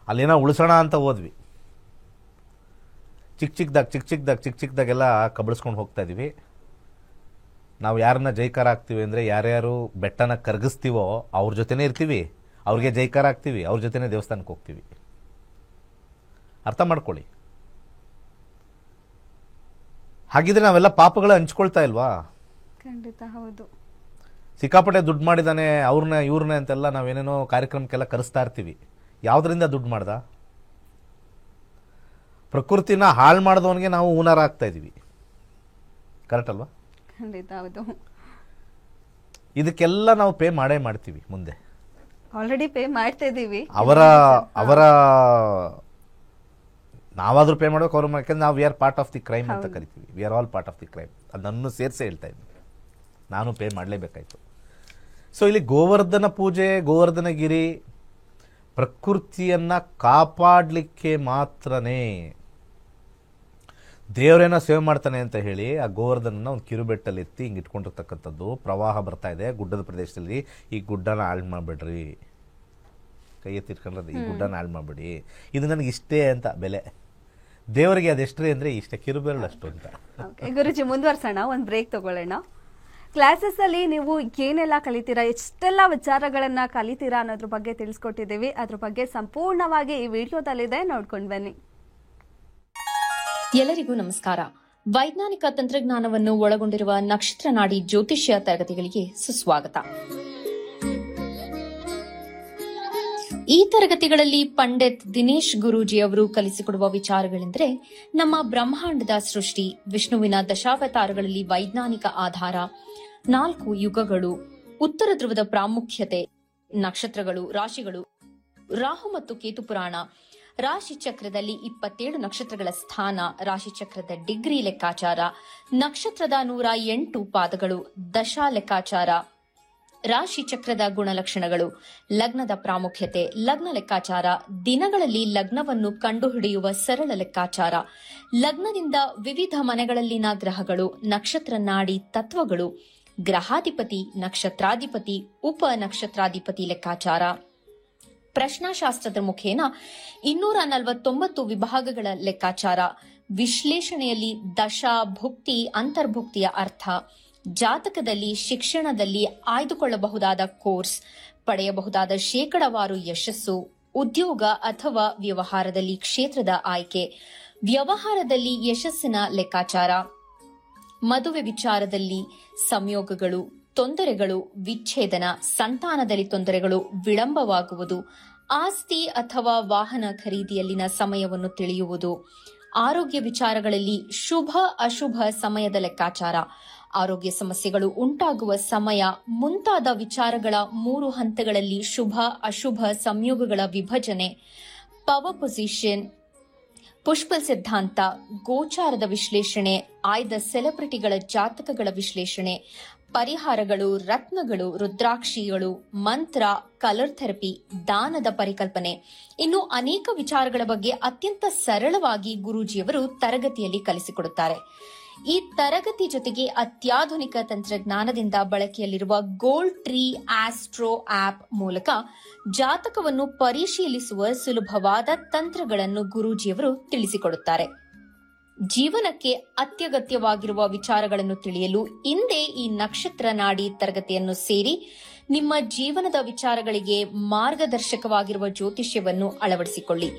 ಅಲ್ಲೇನೋ ಉಳಿಸೋಣ ಅಂತ ಹೋದ್ವಿ. ಚಿಕ್ಕದಾಗೆಲ್ಲ ಕಬಳಿಸ್ಕೊಂಡು ಹೋಗ್ತಾ ಇದೀವಿ. ನಾವು ಯಾರನ್ನ ಜೈಕಾರ ಆಗ್ತೀವಿ ಅಂದರೆ ಯಾರ್ಯಾರು ಬೆಟ್ಟನ ಕರಗಿಸ್ತೀವೋ ಅವ್ರ ಜೊತೆನೇ ಇರ್ತೀವಿ, ಅವ್ರಿಗೆ ಜೈಕಾರ ಆಗ್ತೀವಿ, ಅವ್ರ ಜೊತೆನೇ ದೇವಸ್ಥಾನಕ್ಕೆ ಹೋಗ್ತೀವಿ. ಅರ್ಥ ಮಾಡ್ಕೊಳ್ಳಿ. ಹಾಗಿದ್ರೆ ನಾವೆಲ್ಲ ಪಾಪಗಳ ಹಂಚ್ಕೊಳ್ತಾ ಇಲ್ವಾ? ಖಂಡಿತ ಹೌದು. ಸಿಕ್ಕಾಪಟ್ಟೆ ದುಡ್ಡು ಮಾಡಿದಾನೆ ಇವ್ರನ್ನ ಅಂತೆಲ್ಲ ನಾವೇನೇನೋ ಕಾರ್ಯಕ್ರಮಕ್ಕೆಲ್ಲ ಕರೆಸ್ತಾ ಇರ್ತೀವಿ. ಯಾವುದರಿಂದ ದುಡ್ಡು ಮಾಡ್ದ? ಪ್ರಕೃತಿನ ಹಾಳು ಮಾಡಿದವನಿಗೆ ನಾವು ಊನರ ಆಗ್ತಾ ಇದೀವಿ. ಕರೆಕ್ಟ್ ಅಲ್ವಾ? ಖಂಡಿತ ಹೌದು. ಇದಕ್ಕೆಲ್ಲ ನಾವು ಪೇ ಮಾಡ್ತೀವಿ. ಮುಂದೆ ಆಲ್ರೆಡಿ ಪೇ ಮಾಡ್ತಾ ಇದೀವಿ. ಅವರ ನಾವಾದ್ರೂ ಪೇ ಮಾಡ್ಬೇಕು, ಅವ್ರು ಯಾಕಂದ್ರೆ ನಾವು we are part of the crime ಅಂತ ಕರಿತೀವಿ. We are all part of the crime. ಅದನ್ನು ಸೇರಿಸೇ ಹೇಳ್ತಾ ಇದ್ದೀನಿ. ನಾನು ಪೇ ಮಾಡಲೇಬೇಕಾಯ್ತು. ಸೊ ಇಲ್ಲಿ ಗೋವರ್ಧನ ಪೂಜೆ, ಗೋವರ್ಧನಗಿರಿ ಪ್ರಕೃತಿಯನ್ನ ಕಾಪಾಡಲಿಕ್ಕೆ ಮಾತ್ರನೇ. ದೇವರೇನೋ ಸೇವೆ ಮಾಡ್ತಾನೆ ಅಂತ ಹೇಳಿ ಆ ಗೋವರ್ಧನ ಒಂದು ಕಿರುಬೆಟ್ಟಲ್ಲಿ ಎತ್ತಿ ಹಿಂಗೆ ಇಟ್ಕೊಂಡಿರ್ತಕ್ಕಂಥದ್ದು. ಪ್ರವಾಹ ಬರ್ತಾ ಇದೆ ಗುಡ್ಡದ ಪ್ರದೇಶದಲ್ಲಿ, ಈ ಗುಡ್ಡನ ಹಾಳು ಮಾಡಬೇಡ್ರಿ, ಕೈ ಎತ್ತಿಟ್ಕೊಂಡ್ರೆ ಈ ಗುಡ್ಡನ ಹಾಳು ಮಾಡಬೇಡಿ, ಇದು ನನಗೆ ಇಷ್ಟೇ ಅಂತ ಬೆಲೆ. ದೇವರಿಗೆ ಅದೆಷ್ಟ್ರಿ ಅಂದರೆ ಇಷ್ಟೇ, ಕಿರುಬೆರಳು ಅಷ್ಟು ಅಂತ. ಗುರುಜಿ ಮುಂದುವರ್ಸೋಣ, ಒಂದು ಬ್ರೇಕ್ ತಗೊಳ್ಳೋಣ. ಕ್ಲಾಸಸ್ ಅಲ್ಲಿ ನೀವು ಏನೆಲ್ಲ ಕಲಿತೀರಾ, ಎಷ್ಟೆಲ್ಲ ವಿಚಾರಗಳನ್ನ ಕಲಿತೀರಾ ಅನ್ನೋದ್ರ ಬಗ್ಗೆ ತಿಳಿಸ್ಕೊಟ್ಟಿದ್ದೀವಿ. ಅದ್ರ ಬಗ್ಗೆ ಸಂಪೂರ್ಣವಾಗಿ ಈ ವಿಡಿಯೋದಲ್ಲಿದೆ, ನೋಡ್ಕೊಂಡು ಬನ್ನಿ. ಎಲ್ಲರಿಗೂ ನಮಸ್ಕಾರ. ವೈಜ್ಞಾನಿಕ ತಂತ್ರಜ್ಞಾನವನ್ನು ಒಳಗೊಂಡಿರುವ ನಕ್ಷತ್ರ ನಾಡಿ ಜ್ಯೋತಿಷ್ಯ ತರಗತಿಗಳಿಗೆ ಸುಸ್ವಾಗತ. ಈ ತರಗತಿಗಳಲ್ಲಿ ಪಂಡಿತ್ ದಿನೇಶ್ ಗುರೂಜಿ ಅವರು ಕಲಿಸಿಕೊಡುವ ವಿಚಾರಗಳೆಂದರೆ ನಮ್ಮ ಬ್ರಹ್ಮಾಂಡದ ಸೃಷ್ಟಿ, ವಿಷ್ಣುವಿನ ದಶಾವತಾರಗಳಲ್ಲಿ ವೈಜ್ಞಾನಿಕ ಆಧಾರ, 4 ಯುಗಗಳು, ಉತ್ತರ ಧ್ರುವದ ಪ್ರಾಮುಖ್ಯತೆ, ನಕ್ಷತ್ರಗಳು, ರಾಶಿಗಳು, ರಾಹು ಮತ್ತು ಕೇತು ಪುರಾಣ, ರಾಶಿ ಚಕ್ರದಲ್ಲಿ 27 ನಕ್ಷತ್ರಗಳ ಸ್ಥಾನ, ರಾಶಿ ಚಕ್ರದ ಡಿಗ್ರಿ ಲೆಕ್ಕಾಚಾರ, ನಕ್ಷತ್ರದ 108 ಪಾದಗಳು, ದಶಾ ಲೆಕ್ಕಾಚಾರ, ರಾಶಿ ಚಕ್ರದ ಗುಣಲಕ್ಷಣಗಳು, ಲಗ್ನದ ಪ್ರಾಮುಖ್ಯತೆ, ಲಗ್ನ ಲೆಕ್ಕಾಚಾರ, ದಿನಗಳಲ್ಲಿ ಲಗ್ನವನ್ನು ಕಂಡುಹಿಡಿಯುವ ಸರಳ ಲೆಕ್ಕಾಚಾರ, ಲಗ್ನದಿಂದ ವಿವಿಧ ಮನೆಗಳಲ್ಲಿನ ಗ್ರಹಗಳು, ನಕ್ಷತ್ರ ನಾಡಿ ತತ್ವಗಳು, ಗ್ರಹಾಧಿಪತಿ, ನಕ್ಷತ್ರಾಧಿಪತಿ, ಉಪ ನಕ್ಷತ್ರಾಧಿಪತಿ ಲೆಕ್ಕಾಚಾರ. ಪ್ರಶ್ನಾಶಾಸ್ತ್ರದ ಮುಖೇನ 249 ವಿಭಾಗಗಳ ಲೆಕ್ಕಾಚಾರ. ವಿಶ್ಲೇಷಣೆಯಲ್ಲಿ ದಶ, ಭುಕ್ತಿ, ಅಂತರ್ಭುಕ್ತಿಯ ಅರ್ಥ, ಜಾತಕದಲ್ಲಿ, ಶಿಕ್ಷಣದಲ್ಲಿ ಆಯ್ದುಕೊಳ್ಳಬಹುದಾದ ಕೋರ್ಸ್, ಪಡೆಯಬಹುದಾದ ಶೇಕಡವಾರು ಯಶಸ್ಸು, ಉದ್ಯೋಗ ಅಥವಾ ವ್ಯವಹಾರದಲ್ಲಿ ಕ್ಷೇತ್ರದ ಆಯ್ಕೆ, ವ್ಯವಹಾರದಲ್ಲಿ ಯಶಸ್ಸಿನ ಲೆಕ್ಕಾಚಾರ, ಮದುವೆ ವಿಚಾರದಲ್ಲಿ ಸಂಯೋಗಗಳು, ತೊಂದರೆಗಳು, ವಿಚ್ಛೇದನ, ಸಂತಾನದಲ್ಲಿ ತೊಂದರೆಗಳು, ವಿಳಂಬವಾಗುವುದು, ಆಸ್ತಿ ಅಥವಾ ವಾಹನ ಖರೀದಿಯಲ್ಲಿನ ಸಮಯವನ್ನು ತಿಳಿಯುವುದು, ಆರೋಗ್ಯ ವಿಚಾರಗಳಲ್ಲಿ ಶುಭ ಅಶುಭ ಸಮಯದ ಲೆಕ್ಕಾಚಾರ, ಆರೋಗ್ಯ ಸಮಸ್ಯೆಗಳು ಉಂಟಾಗುವ ಸಮಯ ಮುಂತಾದ ವಿಚಾರಗಳ 3 ಹಂತಗಳಲ್ಲಿ ಶುಭ ಅಶುಭ ಸಂಯೋಗಗಳ ವಿಭಜನೆ, ಪವರ್ ಪೊಸಿಷನ್, ಪುಷ್ಪಲ್ ಸಿದ್ಧಾಂತ, ಗೋಚಾರದ ವಿಶ್ಲೇಷಣೆ, ಆಯ್ದ ಸೆಲೆಬ್ರಿಟಿಗಳ ಜಾತಕಗಳ ವಿಶ್ಲೇಷಣೆ, ಪರಿಹಾರಗಳು, ರತ್ನಗಳು, ರುದ್ರಾಕ್ಷಿಗಳು, ಮಂತ್ರ, ಕಲರ್ ಥೆರಪಿ, ದಾನದ ಪರಿಕಲ್ಪನೆ, ಇನ್ನು ಅನೇಕ ವಿಚಾರಗಳ ಬಗ್ಗೆ ಅತ್ಯಂತ ಸರಳವಾಗಿ ಗುರೂಜಿಯವರು ತರಗತಿಯಲ್ಲಿ ಕಲಿಸಿಕೊಡುತ್ತಾರೆ. ಈ ತರಗತಿ ಜೊತೆಗೆ ಅತ್ಯಾಧುನಿಕ ತಂತ್ರಜ್ಞಾನದಿಂದ ಬಳಕೆಯಲ್ಲಿರುವ ಗೋಲ್ಡ್ ಟ್ರೀ ಆಸ್ಟ್ರೋ ಆಪ್ ಮೂಲಕ ಜಾತಕವನ್ನು ಪರಿಶೀಲಿಸುವ ಸುಲಭವಾದ ತಂತ್ರಗಳನ್ನು ಗುರೂಜಿಯವರು ತಿಳಿಸಿಕೊಡುತ್ತಾರೆ. ಜೀವನಕ್ಕೆ ಅತ್ಯಗತ್ಯವಾಗಿರುವ ವಿಚಾರಗಳನ್ನು ತಿಳಿಯಲು ಇಂದೇ ಈ ನಕ್ಷತ್ರ ನಾಡಿ ತರಗತಿಯನ್ನು ಸೇರಿ ನಿಮ್ಮ ಜೀವನದ ವಿಚಾರಗಳಿಗೆ ಮಾರ್ಗದರ್ಶಕವಾಗಿರುವ ಜ್ಯೋತಿಷ್ಯವನ್ನು ಅಳವಡಿಸಿಕೊಳ್ಳಿ.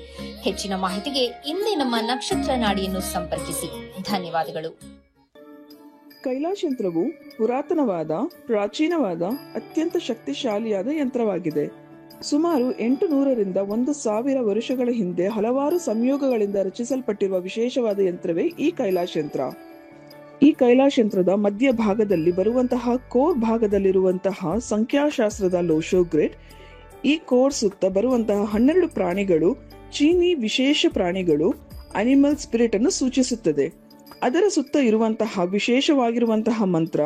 ಹೆಚ್ಚಿನ ಮಾಹಿತಿಗೆ ಇಂದೇ ನಮ್ಮ ನಕ್ಷತ್ರ ನಾಡಿಯನ್ನು ಸಂಪರ್ಕಿಸಿ. ಧನ್ಯವಾದಗಳು. ಕೈಲಾಶ್ ಯಂತ್ರವು ಪುರಾತನವಾದ, ಪ್ರಾಚೀನವಾದ, ಅತ್ಯಂತ ಶಕ್ತಿಶಾಲಿಯಾದ ಯಂತ್ರವಾಗಿದೆ. ಸುಮಾರು 800ರಿಂದ 1000 ವರ್ಷಗಳ ಹಿಂದೆ ಹಲವಾರು ಸಂಯೋಗಗಳಿಂದ ರಚಿಸಲ್ಪಟ್ಟಿರುವ ವಿಶೇಷವಾದ ಯಂತ್ರವೇ ಈ ಕೈಲಾಶ್ ಯಂತ್ರ. ಈ ಕೈಲಾಶ್ ಯಂತ್ರದ ಮಧ್ಯ ಭಾಗದಲ್ಲಿ ಬರುವಂತಹ ಕೋರ್ ಭಾಗದಲ್ಲಿರುವಂತಹ ಸಂಖ್ಯಾಶಾಸ್ತ್ರದ ಲೋಶೋ ಗ್ರಿಡ್, ಈ ಕೋರ್ ಸುತ್ತ ಬರುವಂತಹ 12 ಪ್ರಾಣಿಗಳು ಚೀನಿ ವಿಶೇಷ ಪ್ರಾಣಿಗಳು, ಅನಿಮಲ್ ಸ್ಪಿರಿಟ್ ಅನ್ನು ಸೂಚಿಸುತ್ತದೆ. ಅದರ ಸುತ್ತ ಇರುವಂತಹ ವಿಶೇಷವಾಗಿರುವಂತಹ ಮಂತ್ರ,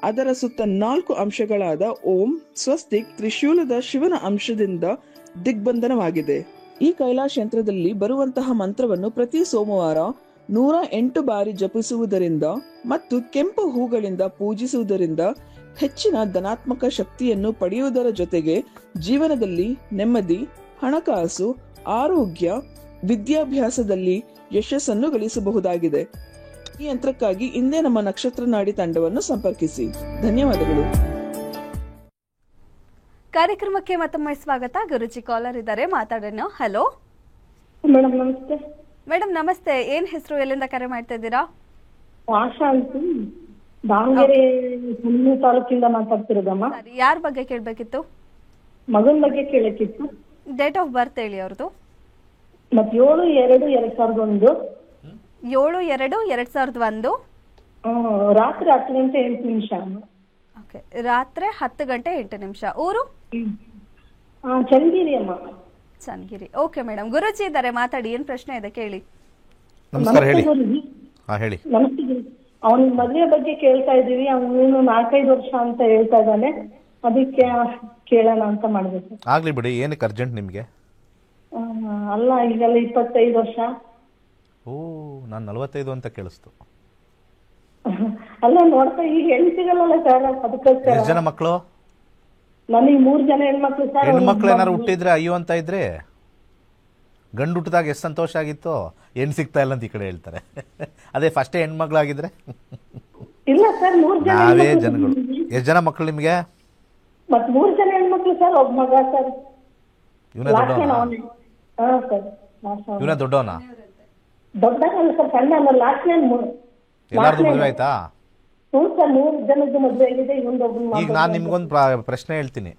ಅದರ ಸುತ್ತ 4 ಅಂಶಗಳಾದ ಓಂ, ಸ್ವಸ್ತಿಕ್, ತ್ರಿಶೂಲದ ಶಿವನ ಅಂಶದಿಂದ ದಿಗ್ಬಂಧನವಾಗಿದೆ. ಈ ಕೈಲಾಶ್ ಯಂತ್ರದಲ್ಲಿ ಬರುವಂತಹ ಮಂತ್ರವನ್ನು ಪ್ರತಿ ಸೋಮವಾರ 108 ಬಾರಿ ಜಪಿಸುವುದರಿಂದ ಮತ್ತು ಕೆಂಪು ಹೂಗಳಿಂದ ಪೂಜಿಸುವುದರಿಂದ ಹೆಚ್ಚಿನ ಧನಾತ್ಮಕ ಶಕ್ತಿಯನ್ನು ಪಡೆಯುವುದರ ಜೊತೆಗೆ ಜೀವನದಲ್ಲಿ ನೆಮ್ಮದಿ, ಹಣಕಾಸು, ಆರೋಗ್ಯ, ವಿದ್ಯಾಭ್ಯಾಸದಲ್ಲಿ ಯಶಸ್ಸನ್ನು ಗಳಿಸಬಹುದಾಗಿದೆ. ಈ ಯಂತ್ರಕ್ಕಾಗಿ ಇಂದೇ ನಮ್ಮ ನಕ್ಷತ್ರ ನಾಡಿ ತಂಡವನ್ನು ಸಂಪರ್ಕಿಸಿ. ಧನ್ಯವಾದಗಳು. ಕಾರ್ಯಕ್ರಮಕ್ಕೆ ಮತ್ತೊಮ್ಮೆ ಸ್ವಾಗತ. ಗುರುಜಿ ಕಾಲರ್ ಇದ್ದಾರೆ, ಮಾತಾಡೋಣ. ಹಲೋ ಮೇಡಮ್, ನಮಸ್ತೆ. ಮೇಡಮ್ ನಮಸ್ತೆ. ಏನ್ ಹೆಸರು, ಎಲ್ಲಿಂದ ಕರೆ ಮಾಡ್ತಾ ಇದ್ದೀರಾ? ಆಶಾ ಅಂತ ದಾವಣಗೆರೆ ತಾಲೂಕಿಂದ ಮಾತಾಡ್ತಿರೋದಮ್ಮ. ಸರಿ, ಯಾರ ಬಗ್ಗೆ ಕೇಳ್ಬೇಕಿತ್ತು? ಮಗನ ಬಗ್ಗೆ ಕೇಳಕ್ಕಿತ್ತು. ಡೇಟ್ ಆಫ್ ಬರ್ತ್ ಹೇಳಿ ಅವ್ರದ್ದು. ಮತ್ 7/2/2001. 7/2/2001. ರಾತ್ರಿ 10 ಗಂಟೆ 8 ನಿಮಿಷ. ಓಕೆ, ರಾತ್ರಿ 10 ಗಂಟೆ 8 ನಿಮಿಷ. ಊರು? ಚನ್ನಗಿರಿ ಅಮ್ಮ. ಚನ್ನಗಿರಿ. ಓಕೆ ಮೇಡಮ್, ಗುರುಜಿ ಇದ್ದಾರೆ, ಮಾತಾಡಿ. ಏನ್ ಪ್ರಶ್ನೆ ಇದೆ ಕೇಳಿ. ನಮಸ್ಕಾರ, ಹೇಳಿ. ಹೇಳಿ. ನಮಸ್ತೆ ಗುರು. ಅವನ ಮದುವೆ ಬಗ್ಗೆ ಕೇಳ್ತಾ ಇದೀವಿ. ಅವನು 4-5 ವರ್ಷ ಅಂತ ಹೇಳ್ತಾ ಇದ್ದಾನೆ. ಅದಕ್ಕೆ ಕೇಳೋಣ ಅಂತ ಮಾಡ್ಬೇಕು. ಆಗ್ಲಿ ಬಿಡಿ, ಏನಕ್ಕೆ ಅರ್ಜೆಂಟ್ ನಿಮ್ಗೆ? ಅಲ್ಲ, ಈಗೆಲ್ಲ 25 ವರ್ಷ. ಓ, ನಾನು 45 ಅಂತ ಕೇಳಿಸ್ತು. ಅಲ್ಲ, ನೋಡ್ತಾ ಈಗ ಹೆಣ್ಣು ಸಿಗಲ್ಲ ಸರ್, ಅದಕ್ಕೋಸ್ಕರ. ಎಷ್ಟು ಜನ ಮಕ್ಕಳು? ನನಗೆ 3 ಜನ ಹೆಣ್ಮಕ್ಳು ಸರ್. ಹೆಣ್ಮಕ್ಳು ಏನಾರು ಹುಟ್ಟಿದ್ರೆ ಅಯ್ಯೋ ಅಂತ ಇದ್ರೆ, ಗಂಡು ಹುಟ್ಟಿದಾಗ ಎಷ್ಟು ಸಂತೋಷ ಆಗಿತ್ತು, ಹೆಣ್ಣು ಸಿಗ್ತಾ ಇಲ್ಲ ಅಂತ ಈ ಕಡೆ ಹೇಳ್ತಾರೆ. ಅದೇ ಫಸ್ಟೇ ಹೆಣ್ಮಕ್ಳಾಗಿದ್ರೆ ಇಲ್ಲ ಸರ್, 3 ಜನ ನಾವೇ ಜನಗಳು. ಎಷ್ಟು ಜನ ಮಕ್ಕಳು ನಿಮ್ಗೆ? ಮತ್ 3 ಜನ ಹೆಣ್ಮಕ್ಳು ಸರ್, ಒಬ್ಬ ಮಗ ಸರ್. ಇವನೇ ದೊಡ್ಡವನ? ಇವನೇ ದೊಡ್ಡವನ? ದೊಡ್ಡವಲ್ಲ ಸರ್, ಸಣ್ಣ. ಲಾಸ್ಟ್ ಎಲ್ಲಾರ್ದು ಮದುವೆ ಆಯ್ತಾ? ಹ್ಞೂ ಸರ್, 3 ಜನದ್ದು ಮದುವೆ ಆಗಿದೆ. ಈಗ ನಾನು ನಿಮ್ಗೊಂದು ಪ್ರಶ್ನೆ ಹೇಳ್ತೀನಿ.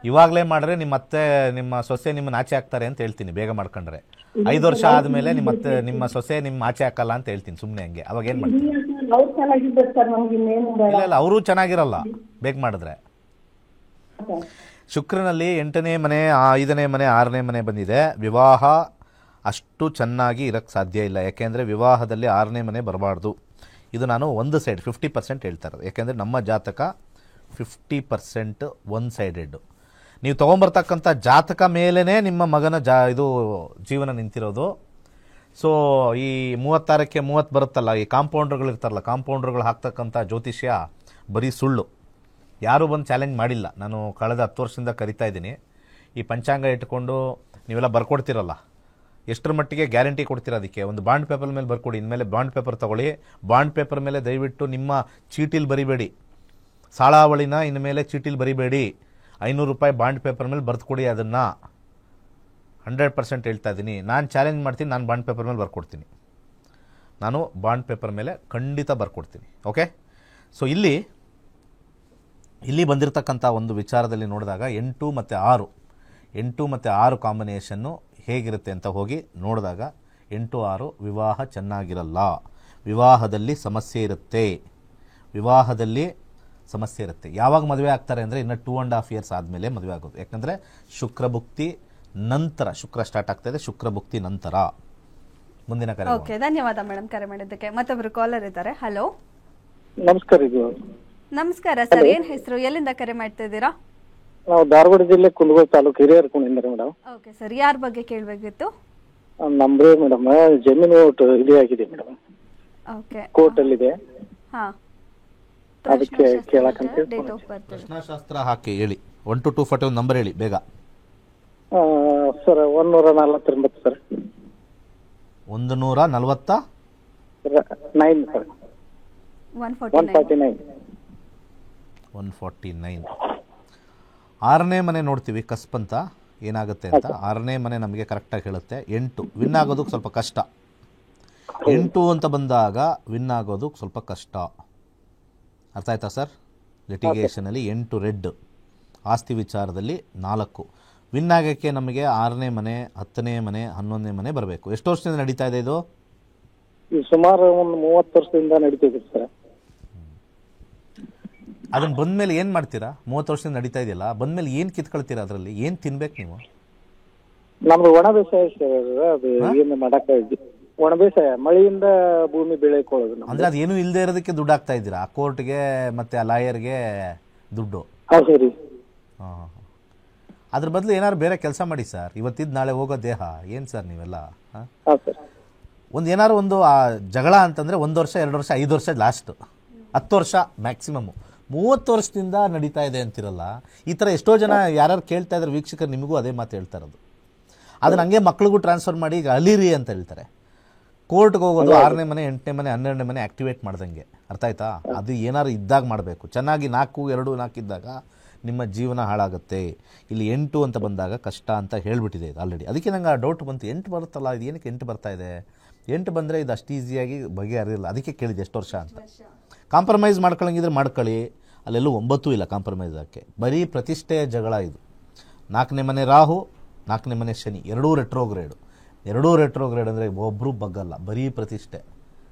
ಇವಾಗ್ಲೇ ಮಾಡ್ರೆ ನಿಮ್ಮ ಸೊಸೆ ನಿಮ್ಮನ್ನ ಆಚೆ ಹಾಕ್ತಾರೆ ಅಂತ ಹೇಳ್ತೀನಿ, ಬೇಗ ಮಾಡ್ಕೊಂಡ್ರೆ. 5 ವರ್ಷ ಆದ್ಮೇಲೆ ನಿಮ್ಮ ಸೊಸೆ ನಿಮ್ಮ ಆಚೆ ಹಾಕಲ್ಲ ಅಂತ ಹೇಳ್ತೀನಿ, ಸುಮ್ನೆ ಹಂಗೆ. ಅವಾಗ ಏನ್ ಮಾಡ್ತೀನಿ? ಇಲ್ಲ, ಅವರು ಚೆನ್ನಾಗಿರಲ್ಲ ಬೇಗ ಮಾಡಿದ್ರೆ. ಶುಕ್ರನಲ್ಲಿ 8ನೇ ಮನೆ, 5ನೇ ಮನೆ, 6ನೇ ಮನೆ ಬಂದಿದೆ. ವಿವಾಹ ಅಷ್ಟು ಚೆನ್ನಾಗಿ ಇರಕ್ಕೆ ಸಾಧ್ಯ ಇಲ್ಲ. ಯಾಕೆಂದರೆ ವಿವಾಹದಲ್ಲಿ 6ನೇ ಮನೆ ಬರಬಾರ್ದು. ಇದು ನಾನು ಒಂದು ಸೈಡ್ 50% ಹೇಳ್ತಾ ಇರೋದು. ಯಾಕೆಂದರೆ ನಮ್ಮ ಜಾತಕ 50% ಒನ್ ಸೈಡೆಡ್. ನೀವು ತೊಗೊಂಬರ್ತಕ್ಕಂಥ ಜಾತಕ ಮೇಲೇ ನಿಮ್ಮ ಮಗನ ಇದು ಜೀವನ ನಿಂತಿರೋದು. ಸೊ ಈ 36ಕ್ಕೆ 30 ಬರುತ್ತಲ್ಲ, ಈ ಕಾಂಪೌಂಡರ್ಗಳು ಇರ್ತಾರಲ್ಲ, ಕಾಂಪೌಂಡರ್ಗಳು ಹಾಕ್ತಕ್ಕಂಥ ಜ್ಯೋತಿಷ್ಯ ಬರೀ ಸುಳ್ಳು. ಯಾರೂ ಬಂದು ಚಾಲೆಂಜ್ ಮಾಡಿಲ್ಲ. ನಾನು ಕಳೆದ 10 ವರ್ಷದಿಂದ ಕರಿತಾ ಇದ್ದೀನಿ. ಈ ಪಂಚಾಂಗ ಇಟ್ಕೊಂಡು ನೀವೆಲ್ಲ ಬರ್ಕೊಡ್ತಿರಲ್ಲ, ಎಷ್ಟರ ಮಟ್ಟಿಗೆ ಗ್ಯಾರಂಟಿ ಕೊಡ್ತೀರ? ಅದಕ್ಕೆ ಒಂದು ಬಾಂಡ್ ಪೇಪರ್ ಮೇಲೆ ಬರ್ಕೊಡಿ. ಇನ್ಮೇಲೆ ಬಾಂಡ್ ಪೇಪರ್ ತೊಗೊಳ್ಳಿ. ಬಾಂಡ್ ಪೇಪರ್ ಮೇಲೆ ದಯವಿಟ್ಟು ನಿಮ್ಮ ಚೀಟಿಲಿ ಬರಿಬೇಡಿ, ಸಾಳಾವಳಿನ ಇನ್ಮೇಲೆ ಚೀಟಿಲಿ ಬರಿಬೇಡಿ. 500 ರೂಪಾಯಿ ಬಾಂಡ್ ಪೇಪರ್ ಮೇಲೆ ಬರೆದು ಕೊಡಿ. ಅದನ್ನು 100% ಹೇಳ್ತಾ ಇದ್ದೀನಿ. ನಾನು ಚಾಲೆಂಜ್ ಮಾಡ್ತೀನಿ, ನಾನು ಬಾಂಡ್ ಪೇಪರ್ ಮೇಲೆ ಬರ್ಕೊಡ್ತೀನಿ. ನಾನು ಬಾಂಡ್ ಪೇಪರ್ ಮೇಲೆ ಖಂಡಿತ ಬರ್ಕೊಡ್ತೀನಿ. ಓಕೆ. ಸೊ ಇಲ್ಲಿ ಬಂದಿರತಕ್ಕಂಥ ಒಂದು ವಿಚಾರದಲ್ಲಿ ನೋಡಿದಾಗ 8 ಮತ್ತು 6 8 ಮತ್ತು 6 ಕಾಂಬಿನೇಷನ್ನು ಹೇಗಿರುತ್ತೆ ಅಂತ ಹೋಗಿ ನೋಡಿದಾಗ 8, 6 ವಿವಾಹ ಚೆನ್ನಾಗಿರಲ್ಲ. ವಿವಾಹದಲ್ಲಿ ಸಮಸ್ಯೆ ಇರುತ್ತೆ. ಯಾವಾಗ ಮದುವೆ ಆಗ್ತಾರೆ ಅಂದರೆ ಇನ್ನು 2.5 years ಆದಮೇಲೆ ಮದುವೆ ಆಗೋದು. ಯಾಕಂದರೆ ಶುಕ್ರಭುಕ್ತಿ ನಂತರ, ಶುಕ್ರ ಸ್ಟಾರ್ಟ್ ಆಗ್ತಾಯಿದೆ, ಶುಕ್ರಭುಕ್ತಿ ನಂತರ. ಮುಂದಿನ ಕರೆ. ಓಕೆ, ಧನ್ಯವಾದ ಮೇಡಮ್ ಕರೆ ಮಾಡಿದ್ದಕ್ಕೆ. ಮತ್ತೊಬ್ರು ಕಾಲರ್ ಇದ್ದಾರೆ. ಹಲೋ, ನಮಸ್ಕಾರ ಸರ್. ಏನ್ ಹೆಸರು, ಎಲ್ಲಿಂದ ಕರೆ ಮಾಡ್ತಾ ಇದ್ದೀರಾ? ನಾವು ಧಾರವಾಡ ಜಿಲ್ಲೆ ಕುಂದಗೋಳ ತಾಲೂಕು ಹಿರಿಯರಕೊಂಡಿಂದ ಮೇಡಮ್. ಓಕೆ ಸರ್, ಯಾರ ಬಗ್ಗೆ ಕೇಳಬೇಕಿತ್ತು? ನಮ್ದು ಮೇಡಮ್ ಜಮೀನು ಇದೇ ಆಗಿದೆ ಮೇಡಮ್. ಓಕೆ, ಕೋರ್ಟ್ ಅಲ್ಲಿ ಇದೆ. ಹಾ, ಅದಕ್ಕೆ ಕೇಳಕಂತ. ಡೇಟ್ ಆಫ್ ಬರ್ತ್ ಪ್ರಶ್ನಾಶಾಸ್ತ್ರ ಹಾಕಿ ಹೇಳಿ. 1 to 241 ನಂಬರ್ ಹೇಳಿ ಬೇಗ. Sir 149 sir. 149 ಸರ್. 149. 149. 6ನೇ ಮನೆ ನೋಡ್ತೀವಿ ಕಸ್ಪ್ ಅಂತ ಏನಾಗುತ್ತೆ ಅಂತ. 6ನೇ ಮನೆ ನಮಗೆ ಕರೆಕ್ಟಾಗಿ ಹೇಳುತ್ತೆ. 8 ವಿನ್ ಆಗೋದಕ್ಕೆ ಸ್ವಲ್ಪ ಕಷ್ಟ. 8 ಅಂತ ಬಂದಾಗ ವಿನ್ ಆಗೋದಕ್ಕೆ ಸ್ವಲ್ಪ ಕಷ್ಟ. ಅರ್ಥ ಆಯ್ತಾ ಸರ್? ಲಿಟಿಗೇಷನಲ್ಲಿ 8 ರೆಡ್, ಆಸ್ತಿ ವಿಚಾರದಲ್ಲಿ 4 ವಿನ್ ಆಗೋಕ್ಕೆ ನಮಗೆ 6ನೇ ಮನೆ, 10ನೇ ಮನೆ, 11ನೇ ಮನೆ ಬರಬೇಕು. ಎಷ್ಟು ವರ್ಷದಿಂದ ನಡೀತಾ ಇದೆ ಇದು? ಸುಮಾರು ಒಂದು 30 ವರ್ಷದಿಂದ ನಡೀತಿದೆ ಸರ್. ಅದನ್ನ ಬಂದ್ಮೇಲೆ ಏನು ಮಾಡ್ತೀರಾ? 30 ವರ್ಷದಿಂದ ನಡೀತಾ ಇದೆಯಲ್ಲ, ಬಂದ್ಮೇಲೆ ಏನು ಕಿತ್ಕೊಳ್ತೀರಾ? ಅದರಲ್ಲಿ ಏನು ತಿನ್ಬೇಕು ನೀವು? ನಮ್ದು ಒಣ ಬೇಸಾಯ ಸರ್. ಅದು ಏನು ಮಾಡಕ್ಕ, ಒಣ ಬೇಸಾಯ, ಮಳೆಯಿಂದ ಭೂಮಿ ಬೆಳೆಕೊಳ್ಳೋದು. ಅಂದ್ರೆ ಅದೇನು ಇಲ್ಲದೆ ಇರೋದಕ್ಕೆ ದುಡ್ಡು ಹಾಕ್ತಾ ಇದ್ದೀರಾ ಕೋರ್ಟ್ಗೆ ಮತ್ತೆ ಆ ಲಾಯರ್ಗೆ ದುಡ್ಡು? ಹೌದು ರೀ. ಹಾಂ, ಅದ್ರ ಬದಲು ಏನಾದ್ರು ಬೇರೆ ಕೆಲಸ ಮಾಡಿ ಸರ್. ಇವತ್ತಿದ್ದು ನಾಳೆ ಹೋಗೋ ದೇಹ ಏನು ಸರ್ ನೀವೆಲ್ಲ? ಒಂದು ಏನಾದ್ರು ಒಂದು ಜಗಳ ಅಂತಂದರೆ 1 ವರ್ಷ, 2 ವರ್ಷ, 5 ವರ್ಷ ಲಾಸ್ಟ್, 10 ವರ್ಷ ಮ್ಯಾಕ್ಸಿಮಮ್. 30 ವರ್ಷದಿಂದ ನಡೀತಾ ಇದೆ ಅಂತಿರಲ್ಲ. ಈ ಥರ ಎಷ್ಟೋ ಜನ ಯಾರು ಕೇಳ್ತಾ ಇದ್ದಾರೆ ವೀಕ್ಷಕರು, ನಿಮಗೂ ಅದೇ ಮಾತು ಹೇಳ್ತಾ ಇರೋದು. ಅದನ್ನ ಹಂಗೆ ಮಕ್ಳಿಗೂ ಟ್ರಾನ್ಸ್ಫರ್ ಮಾಡಿ ಈಗ ಅಲೀರಿ ಅಂತ ಹೇಳ್ತಾರೆ. ಕೋರ್ಟ್ಗೆ ಹೋಗೋದು 6ನೇ ಮನೆ, 8ನೇ ಮನೆ, 12ನೇ ಮನೆ ಆ್ಯಕ್ಟಿವೇಟ್ ಮಾಡ್ದಂಗೆ. ಅರ್ಥ ಆಯ್ತಾ? ಅದು ಏನಾದ್ರು ಇದ್ದಾಗ ಮಾಡಬೇಕು. ಚೆನ್ನಾಗಿ 4, 2, 4 ಇದ್ದಾಗ ನಿಮ್ಮ ಜೀವನ ಹಾಳಾಗುತ್ತೆ. ಇಲ್ಲಿ 8 ಅಂತ ಬಂದಾಗ ಕಷ್ಟ ಅಂತ ಹೇಳ್ಬಿಟ್ಟಿದೆ ಇದು ಆಲ್ರೆಡಿ. ಅದಕ್ಕೆ ನಂಗೆ ಆ ಡೌಟ್ ಬಂತು, 8 ಬರುತ್ತಲ್ಲ, ಇದು ಏನಕ್ಕೆ 8 ಬರ್ತಾ ಇದೆ? 8 ಬಂದರೆ ಇದು ಅಷ್ಟು ಈಸಿಯಾಗಿ ಬಗೆಹರಿಲ್ಲ. ಅದಕ್ಕೆ ಕೇಳಿದೆ ಎಷ್ಟು ವರ್ಷ ಅಂತ. ಕಾಂಪ್ರಮೈಸ್ ಮಾಡ್ಕೊಳ್ಳಂಗಿದ್ರೆ ಮಾಡ್ಕೊಳ್ಳಿ, ಅಲ್ಲೆಲ್ಲೂ 9 ಇಲ್ಲ ಕಾಂಪ್ರಮೈಸ್ ಆಗೋಕ್ಕೆ. ಬರೀ ಪ್ರತಿಷ್ಠೆಯ ಜಗಳ ಇದು. 4ನೇ ಮನೆ ರಾಹು, 4ನೇ ಮನೆ ಶನಿ, ಎರಡೂ ರೆಟ್ರೋಗ್ರೇಡ್ ಅಂದರೆ ಒಬ್ಬರು ಬಗ್ಗಲ್ಲ, ಬರೀ ಪ್ರತಿಷ್ಠೆ.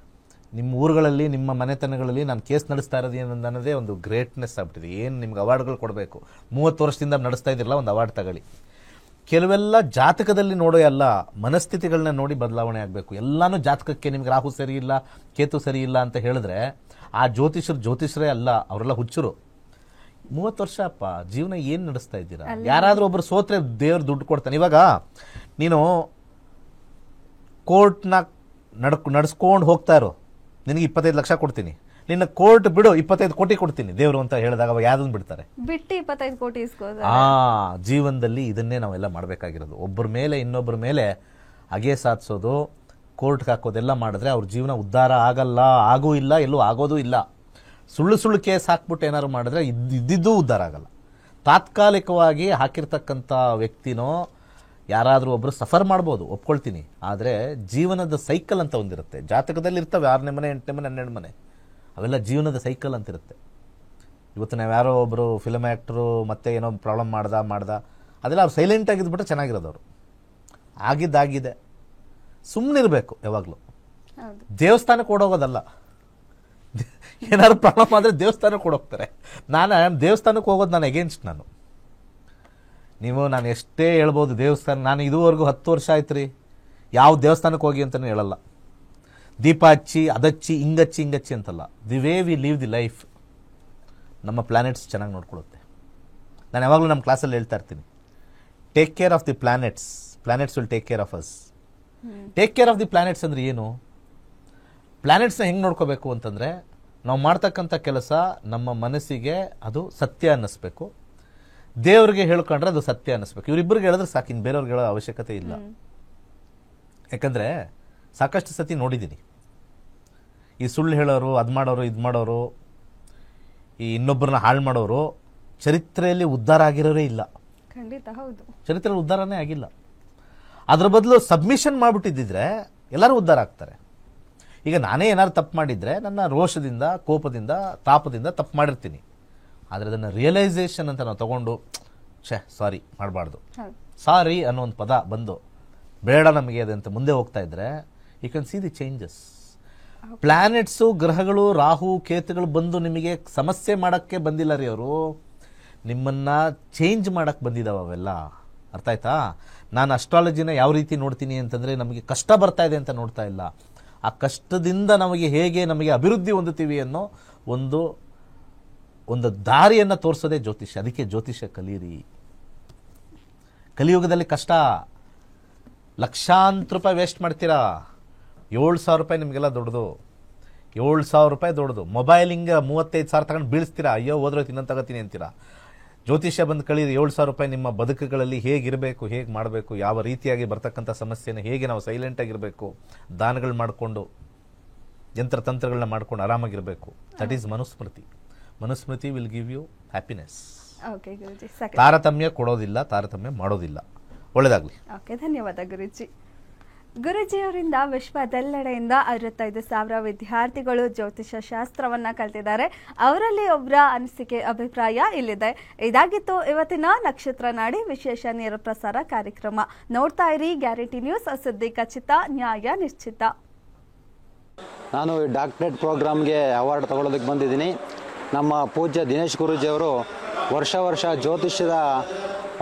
ನಿಮ್ಮ ಊರುಗಳಲ್ಲಿ, ನಿಮ್ಮ ಮನೆತನಗಳಲ್ಲಿ ನಾನು ಕೇಸ್ ನಡೆಸ್ತಾ ಇರೋದು ಏನನ್ನೋದೇ ಒಂದು ಗ್ರೇಟ್ನೆಸ್ ಆಗ್ಬಿಟ್ಟಿದೆ. ಏನು ನಿಮ್ಗೆ ಅವಾರ್ಡ್ಗಳು ಕೊಡಬೇಕು. 30 ವರ್ಷದಿಂದ ನಡೆಸ್ತಾ ಇದ್ದಿರಲ್ಲ, ಒಂದು ಅವಾರ್ಡ್ ತಗೊಳ್ಳಿ. ಕೆಲವೆಲ್ಲ ಜಾತಕದಲ್ಲಿ ನೋಡೋ ಎಲ್ಲ ಮನಸ್ಥಿತಿಗಳನ್ನ ನೋಡಿ ಬದಲಾವಣೆ ಆಗಬೇಕು. ಎಲ್ಲನೂ ಜಾತಕಕ್ಕೆ ನಿಮ್ಗೆ ರಾಹು ಸರಿ ಇಲ್ಲ, ಕೇತು ಸರಿ ಇಲ್ಲ ಅಂತ ಹೇಳಿದ್ರೆ ಆ ಜ್ಯೋತಿಷರೇ ಅಲ್ಲ, ಅವರೆಲ್ಲ ಹುಚ್ಚರು. 30 ವರ್ಷ ಅಪ್ಪ ಜೀವನ ಏನು ನಡೆಸ್ತಾ ಇದ್ದೀರಾ? ಯಾರಾದರೂ ಒಬ್ಬರು ಸೋತ್ರೆ ದೇವ್ರು ದುಡ್ಡು ಕೊಡ್ತಾನೆ. ಇವಾಗ ನೀನು ಕೋರ್ಟ್ನ ನಡೆಸ್ಕೊಂಡು ಹೋಗ್ತಾ ಇರೋ, ನಿನಗೆ 25 ಲಕ್ಷ ಕೊಡ್ತೀನಿ, ನಿನ್ನ ಕೋರ್ಟ್ ಬಿಡು 25 ಕೋಟಿ ಕೊಡ್ತೀನಿ ದೇವರು ಅಂತ ಹೇಳಿದಾಗ ಅವಾಗ ಯಾವ್ದನ್ನು ಬಿಡ್ತಾರೆ? ಬಿಟ್ಟು 25 ಕೋಟಿ ಇಸ್ಕೋದು. ಜೀವನದಲ್ಲಿ ಇದನ್ನೇ ನಾವೆಲ್ಲ ಮಾಡಬೇಕಾಗಿರೋದು. ಒಬ್ಬರ ಮೇಲೆ ಇನ್ನೊಬ್ಬರ ಮೇಲೆ ಅಗೆ ಸಾಧಿಸೋದು, ಕೋರ್ಟ್ಗೆ ಹಾಕೋದೆಲ್ಲ ಮಾಡಿದ್ರೆ ಅವ್ರ ಜೀವನ ಉದ್ಧಾರ ಆಗಲ್ಲ, ಆಗೂ ಇಲ್ಲ, ಎಲ್ಲೂ ಆಗೋದು ಇಲ್ಲ. ಸುಳ್ಳು ಕೇಸ್ ಹಾಕ್ಬಿಟ್ಟು ಏನಾದ್ರು ಮಾಡಿದ್ರೆ ಇದ್ದಿದ್ದೂ ಉದ್ಧಾರ ಆಗಲ್ಲ. ತಾತ್ಕಾಲಿಕವಾಗಿ ಹಾಕಿರ್ತಕ್ಕಂಥ ವ್ಯಕ್ತಿನೋ ಯಾರಾದರೂ ಒಬ್ಬರು ಸಫರ್ ಮಾಡ್ಬೋದು, ಒಪ್ಕೊಳ್ತೀನಿ. ಆದರೆ ಜೀವನದ ಸೈಕಲ್ ಅಂತ ಒಂದಿರುತ್ತೆ. ಜಾತಕದಲ್ಲಿ ಇರ್ತವೆ 6ನೇ ಮನೆ, 8ನೇ ಮನೆ, 12ನೇ ಮನೆ, ಅವೆಲ್ಲ ಜೀವನದ ಸೈಕಲ್ ಅಂತಿರುತ್ತೆ. ಇವತ್ತು ನಾವು ಯಾರೋ ಒಬ್ಬರು ಫಿಲ್ಮ್ ಆ್ಯಕ್ಟ್ರು ಮತ್ತೆ ಏನೋ ಪ್ರಾಬ್ಲಮ್ ಮಾಡ್ದ ಅದೆಲ್ಲ ಅವ್ರು ಸೈಲೆಂಟ್ ಆಗಿದ್ಬಿಟ್ರೆ ಚೆನ್ನಾಗಿರೋದವ್ರು. ಆಗಿದ್ದಾಗಿದೆ, ಸುಮ್ಮನಿರಬೇಕು ಯಾವಾಗಲೂ. ದೇವಸ್ಥಾನಕ್ಕೆ ಓಡೋಗೋದಲ್ಲ. ಏನಾದ್ರು ಪ್ರಾಬ್ಲಮ್ ಆದರೆ ದೇವಸ್ಥಾನಕ್ಕೆ ಓಡೋಗ್ತಾರೆ. ದೇವಸ್ಥಾನಕ್ಕೆ ಹೋಗೋದು ನಾನು ಎಗೇನ್ಸ್ಟ್. ನಾನು ಎಷ್ಟೇ ಹೇಳ್ಬೋದು ದೇವಸ್ಥಾನ, ನಾನು ಇದುವರೆಗೂ 10 ವರ್ಷ ಆಯ್ತು ರೀ, ಯಾವ ದೇವಸ್ಥಾನಕ್ಕೆ ಹೋಗಿ ಅಂತಲೂ ಹೇಳಲ್ಲ. ದೀಪ ಹಚ್ಚಿ, ಅದಚ್ಚಿ, ಹಿಂಗಚ್ಚಿ ಅಂತಲ್ಲ. The way we leave the life ನಮ್ಮ ಪ್ಲಾನೆಟ್ಸ್ ಚೆನ್ನಾಗಿ ನೋಡ್ಕೊಳ್ಳುತ್ತೆ. ನಾನು ಯಾವಾಗಲೂ ನಮ್ಮ ಕ್ಲಾಸಲ್ಲಿ ಹೇಳ್ತಾ ಇರ್ತೀನಿ, take care of the planets will take care of us. Take care of the planets ಅಂದರೆ ಏನು? ಪ್ಲಾನೆಟ್ಸ್ನ ಹೆಂಗೆ ನೋಡ್ಕೋಬೇಕು ಅಂತಂದರೆ, ನಾವು ಮಾಡ್ತಕ್ಕಂಥ ಕೆಲಸ ನಮ್ಮ ಮನಸ್ಸಿಗೆ ಅದು ಸತ್ಯ ಅನ್ನಿಸ್ಬೇಕು, ದೇವ್ರಿಗೆ ಹೇಳ್ಕೊಂಡ್ರೆ ಅದು ಸತ್ಯ ಅನ್ನಿಸ್ಬೇಕು. ಇವರಿಬ್ಬರಿಗೆ ಹೇಳಿದ್ರೆ ಸಾಕು, ಇನ್ನು ಬೇರೆಯವ್ರಿಗೆ ಹೇಳೋ ಅವಶ್ಯಕತೆ ಇಲ್ಲ. ಯಾಕಂದರೆ ಸಾಕಷ್ಟು ಸತಿ ನೋಡಿದ್ದೀನಿ, ಈ ಸುಳ್ಳು ಹೇಳೋರು, ಅದು ಮಾಡೋರು, ಇದು ಮಾಡೋರು, ಈ ಇನ್ನೊಬ್ಬರನ್ನ ಹಾಳು ಮಾಡೋರು ಚರಿತ್ರೆಯಲ್ಲಿ ಉದ್ಧಾರ ಆಗಿರೋರೇ ಇಲ್ಲ. ಖಂಡಿತ ಹೌದು, ಚರಿತ್ರೆಯಲ್ಲಿ ಉದ್ಧಾರನೇ ಆಗಿಲ್ಲ. ಅದ್ರ ಬದಲು ಸಬ್ಮಿಷನ್ ಮಾಡಿಬಿಟ್ಟಿದ್ದಿದ್ರೆ ಎಲ್ಲರೂ ಉದ್ಧಾರ ಆಗ್ತಾರೆ. ಈಗ ನಾನೇ ಏನಾದ್ರು ತಪ್ಪು ಮಾಡಿದರೆ ನನ್ನ ರೋಷದಿಂದ, ಕೋಪದಿಂದ, ತಾಪದಿಂದ ತಪ್ಪು ಮಾಡಿರ್ತೀನಿ. ಆದರೆ ಅದನ್ನು ರಿಯಲೈಸೇಷನ್ ಅಂತ ನಾವು ತಗೊಂಡು ಸಾರಿ ಮಾಡಬಾರ್ದು, ಸಾರಿ ಅನ್ನೋ ಒಂದು ಪದ ಬಂದು ಬೇಡ ನಮಗೆ ಅದಂತ ಮುಂದೆ ಹೋಗ್ತಾ ಇದ್ರೆ you can see the changes. Planets, ಗ್ರಹಗಳು, ರಾಹು ಕೇತುಗಳು ಬಂದು ನಿಮಗೆ ಸಮಸ್ಯೆ ಮಾಡೋಕ್ಕೆ ಬಂದಿಲ್ಲ ರೀ, ಅವರು ನಿಮ್ಮನ್ನು ಚೇಂಜ್ ಮಾಡೋಕ್ಕೆ ಬಂದಿದ್ದಾವೆ ಅವೆಲ್ಲ. ಅರ್ಥ ಆಯ್ತಾ? ನಾನು ಅಸ್ಟ್ರಾಲಜಿನ ಯಾವ ರೀತಿ ನೋಡ್ತೀನಿ ಅಂತಂದರೆ, ನಮಗೆ ಕಷ್ಟ ಬರ್ತಾ ಇದೆ ಅಂತ ನೋಡ್ತಾ ಇಲ್ಲ, ಆ ಕಷ್ಟದಿಂದ ನಮಗೆ ಅಭಿವೃದ್ಧಿ ಹೊಂದುತ್ತೀವಿ ಅನ್ನೋ ಒಂದು ದಾರಿಯನ್ನು ತೋರಿಸೋದೇ ಜ್ಯೋತಿಷ್ಯ. ಅದಕ್ಕೆ ಜ್ಯೋತಿಷ್ಯ ಕಲೀರಿ. ಕಲಿಯುಗದಲ್ಲಿ ಕಷ್ಟ, ಲಕ್ಷಾಂತರ ರೂಪಾಯಿ ವೇಸ್ಟ್ ಮಾಡ್ತೀರಾ. 7,000 ರೂಪಾಯಿ ನಿಮಗೆಲ್ಲ ದೊಡ್ಡದು, 7,000 ರೂಪಾಯಿ ದೊಡ್ಡದು. ಮೊಬೈಲ್ ಹಿಂಗೆ 35,000 ತಗೊಂಡು ಬೀಳಿಸ್ತೀರಾ, ಅಯ್ಯೋ ಹೋದ್ರೋಯ್ತು ಇನ್ನೊಂದು ತಗೋತೀನಿ ಅಂತೀರಾ. ಜ್ಯೋತಿಷ್ಯ ಬಂದು ಕಳೀರಿ. 7,000 ರೂಪಾಯಿ ನಿಮ್ಮ ಬದುಕುಗಳಲ್ಲಿ ಹೇಗಿರಬೇಕು, ಹೇಗೆ ಮಾಡಬೇಕು, ಯಾವ ರೀತಿಯಾಗಿ ಬರ್ತಕ್ಕಂಥ ಸಮಸ್ಯೆನ ಹೇಗೆ ನಾವು ಸೈಲೆಂಟಾಗಿರಬೇಕು, ದಾನಗಳು ಮಾಡಿಕೊಂಡು, ಯಂತ್ರತಂತ್ರಗಳನ್ನ ಮಾಡ್ಕೊಂಡು ಆರಾಮಾಗಿರಬೇಕು. That is Manusmriti. Manusmriti will give you happiness. Okay Guruji, ತಾರತಮ್ಯ ಕೊಡೋದಿಲ್ಲ, ತಾರತಮ್ಯ ಮಾಡೋದಿಲ್ಲ. ಒಳ್ಳೆಯದಾಗಲಿ. ಓಕೆ, ಧನ್ಯವಾದ ಗುರುಜಿ. ಗುರುಜಿಯವರಿಂದ ವಿಶ್ವದೆಲ್ಲೆಡೆಯಿಂದ 65,000 ವಿದ್ಯಾರ್ಥಿಗಳು ಜ್ಯೋತಿಷ್ಯ ಶಾಸ್ತ್ರವನ್ನ ಕಲ್ತಿದ್ದಾರೆ. ಅವರಲ್ಲಿ ಒಬ್ಬರ ಅನಿಸಿಕೆ, ಅಭಿಪ್ರಾಯ ಇಲ್ಲಿದೆ. ಇದಾಗಿತ್ತು ಇವತ್ತಿನ ನಕ್ಷತ್ರ ನಾಡಿ ವಿಶೇಷ ನೇರ ಪ್ರಸಾರ ಕಾರ್ಯಕ್ರಮ. ನೋಡ್ತಾ ಇರಿ ಗ್ಯಾರಂಟಿ ನ್ಯೂಸ್, ಸುದ್ದಿ ಖಚಿತ, ನ್ಯಾಯ ನಿಶ್ಚಿತ. ನಾನು ಡಾಕ್ಟರೇಟ್ ಪ್ರೋಗ್ರಾಮ್ಗೆ ಅವಾರ್ಡ್ ತಗೊಳ್ಳೋದಕ್ಕೆ ಬಂದಿದ್ದೀನಿ. ನಮ್ಮ ಪೂಜ್ಯ ದಿನೇಶ್ ಗುರೂಜಿಯವರು ವರ್ಷ ಜ್ಯೋತಿಷ್ಯದ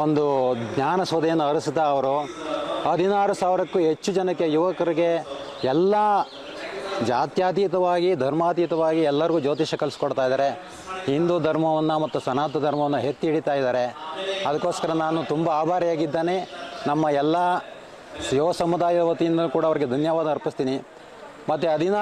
ಒಂದು ಜ್ಞಾನ ಸೌದೆಯನ್ನು ಹರಿಸ್ತಾ ಅವರು 16,000ಕ್ಕೂ ಹೆಚ್ಚು ಜನಕ್ಕೆ, ಯುವಕರಿಗೆ ಎಲ್ಲ ಜಾತ್ಯತೀತವಾಗಿ, ಧರ್ಮಾತೀತವಾಗಿ ಎಲ್ಲರಿಗೂ ಜ್ಯೋತಿಷ್ಯ ಕಲಿಸ್ಕೊಡ್ತಾ ಇದ್ದಾರೆ. ಹಿಂದೂ ಧರ್ಮವನ್ನು ಮತ್ತು ಸನಾತನ ಧರ್ಮವನ್ನು ಎತ್ತಿ ಹಿಡಿತಾ ಇದ್ದಾರೆ. ಅದಕ್ಕೋಸ್ಕರ ನಾನು ತುಂಬ ಆಭಾರಿಯಾಗಿದ್ದೇನೆ. ನಮ್ಮ ಎಲ್ಲ ಯುವ ಸಮುದಾಯದ ವತಿಯಿಂದ ಕೂಡ ಅವರಿಗೆ ಧನ್ಯವಾದ ಅರ್ಪಿಸ್ತೀನಿ. ಮತ್ತು 16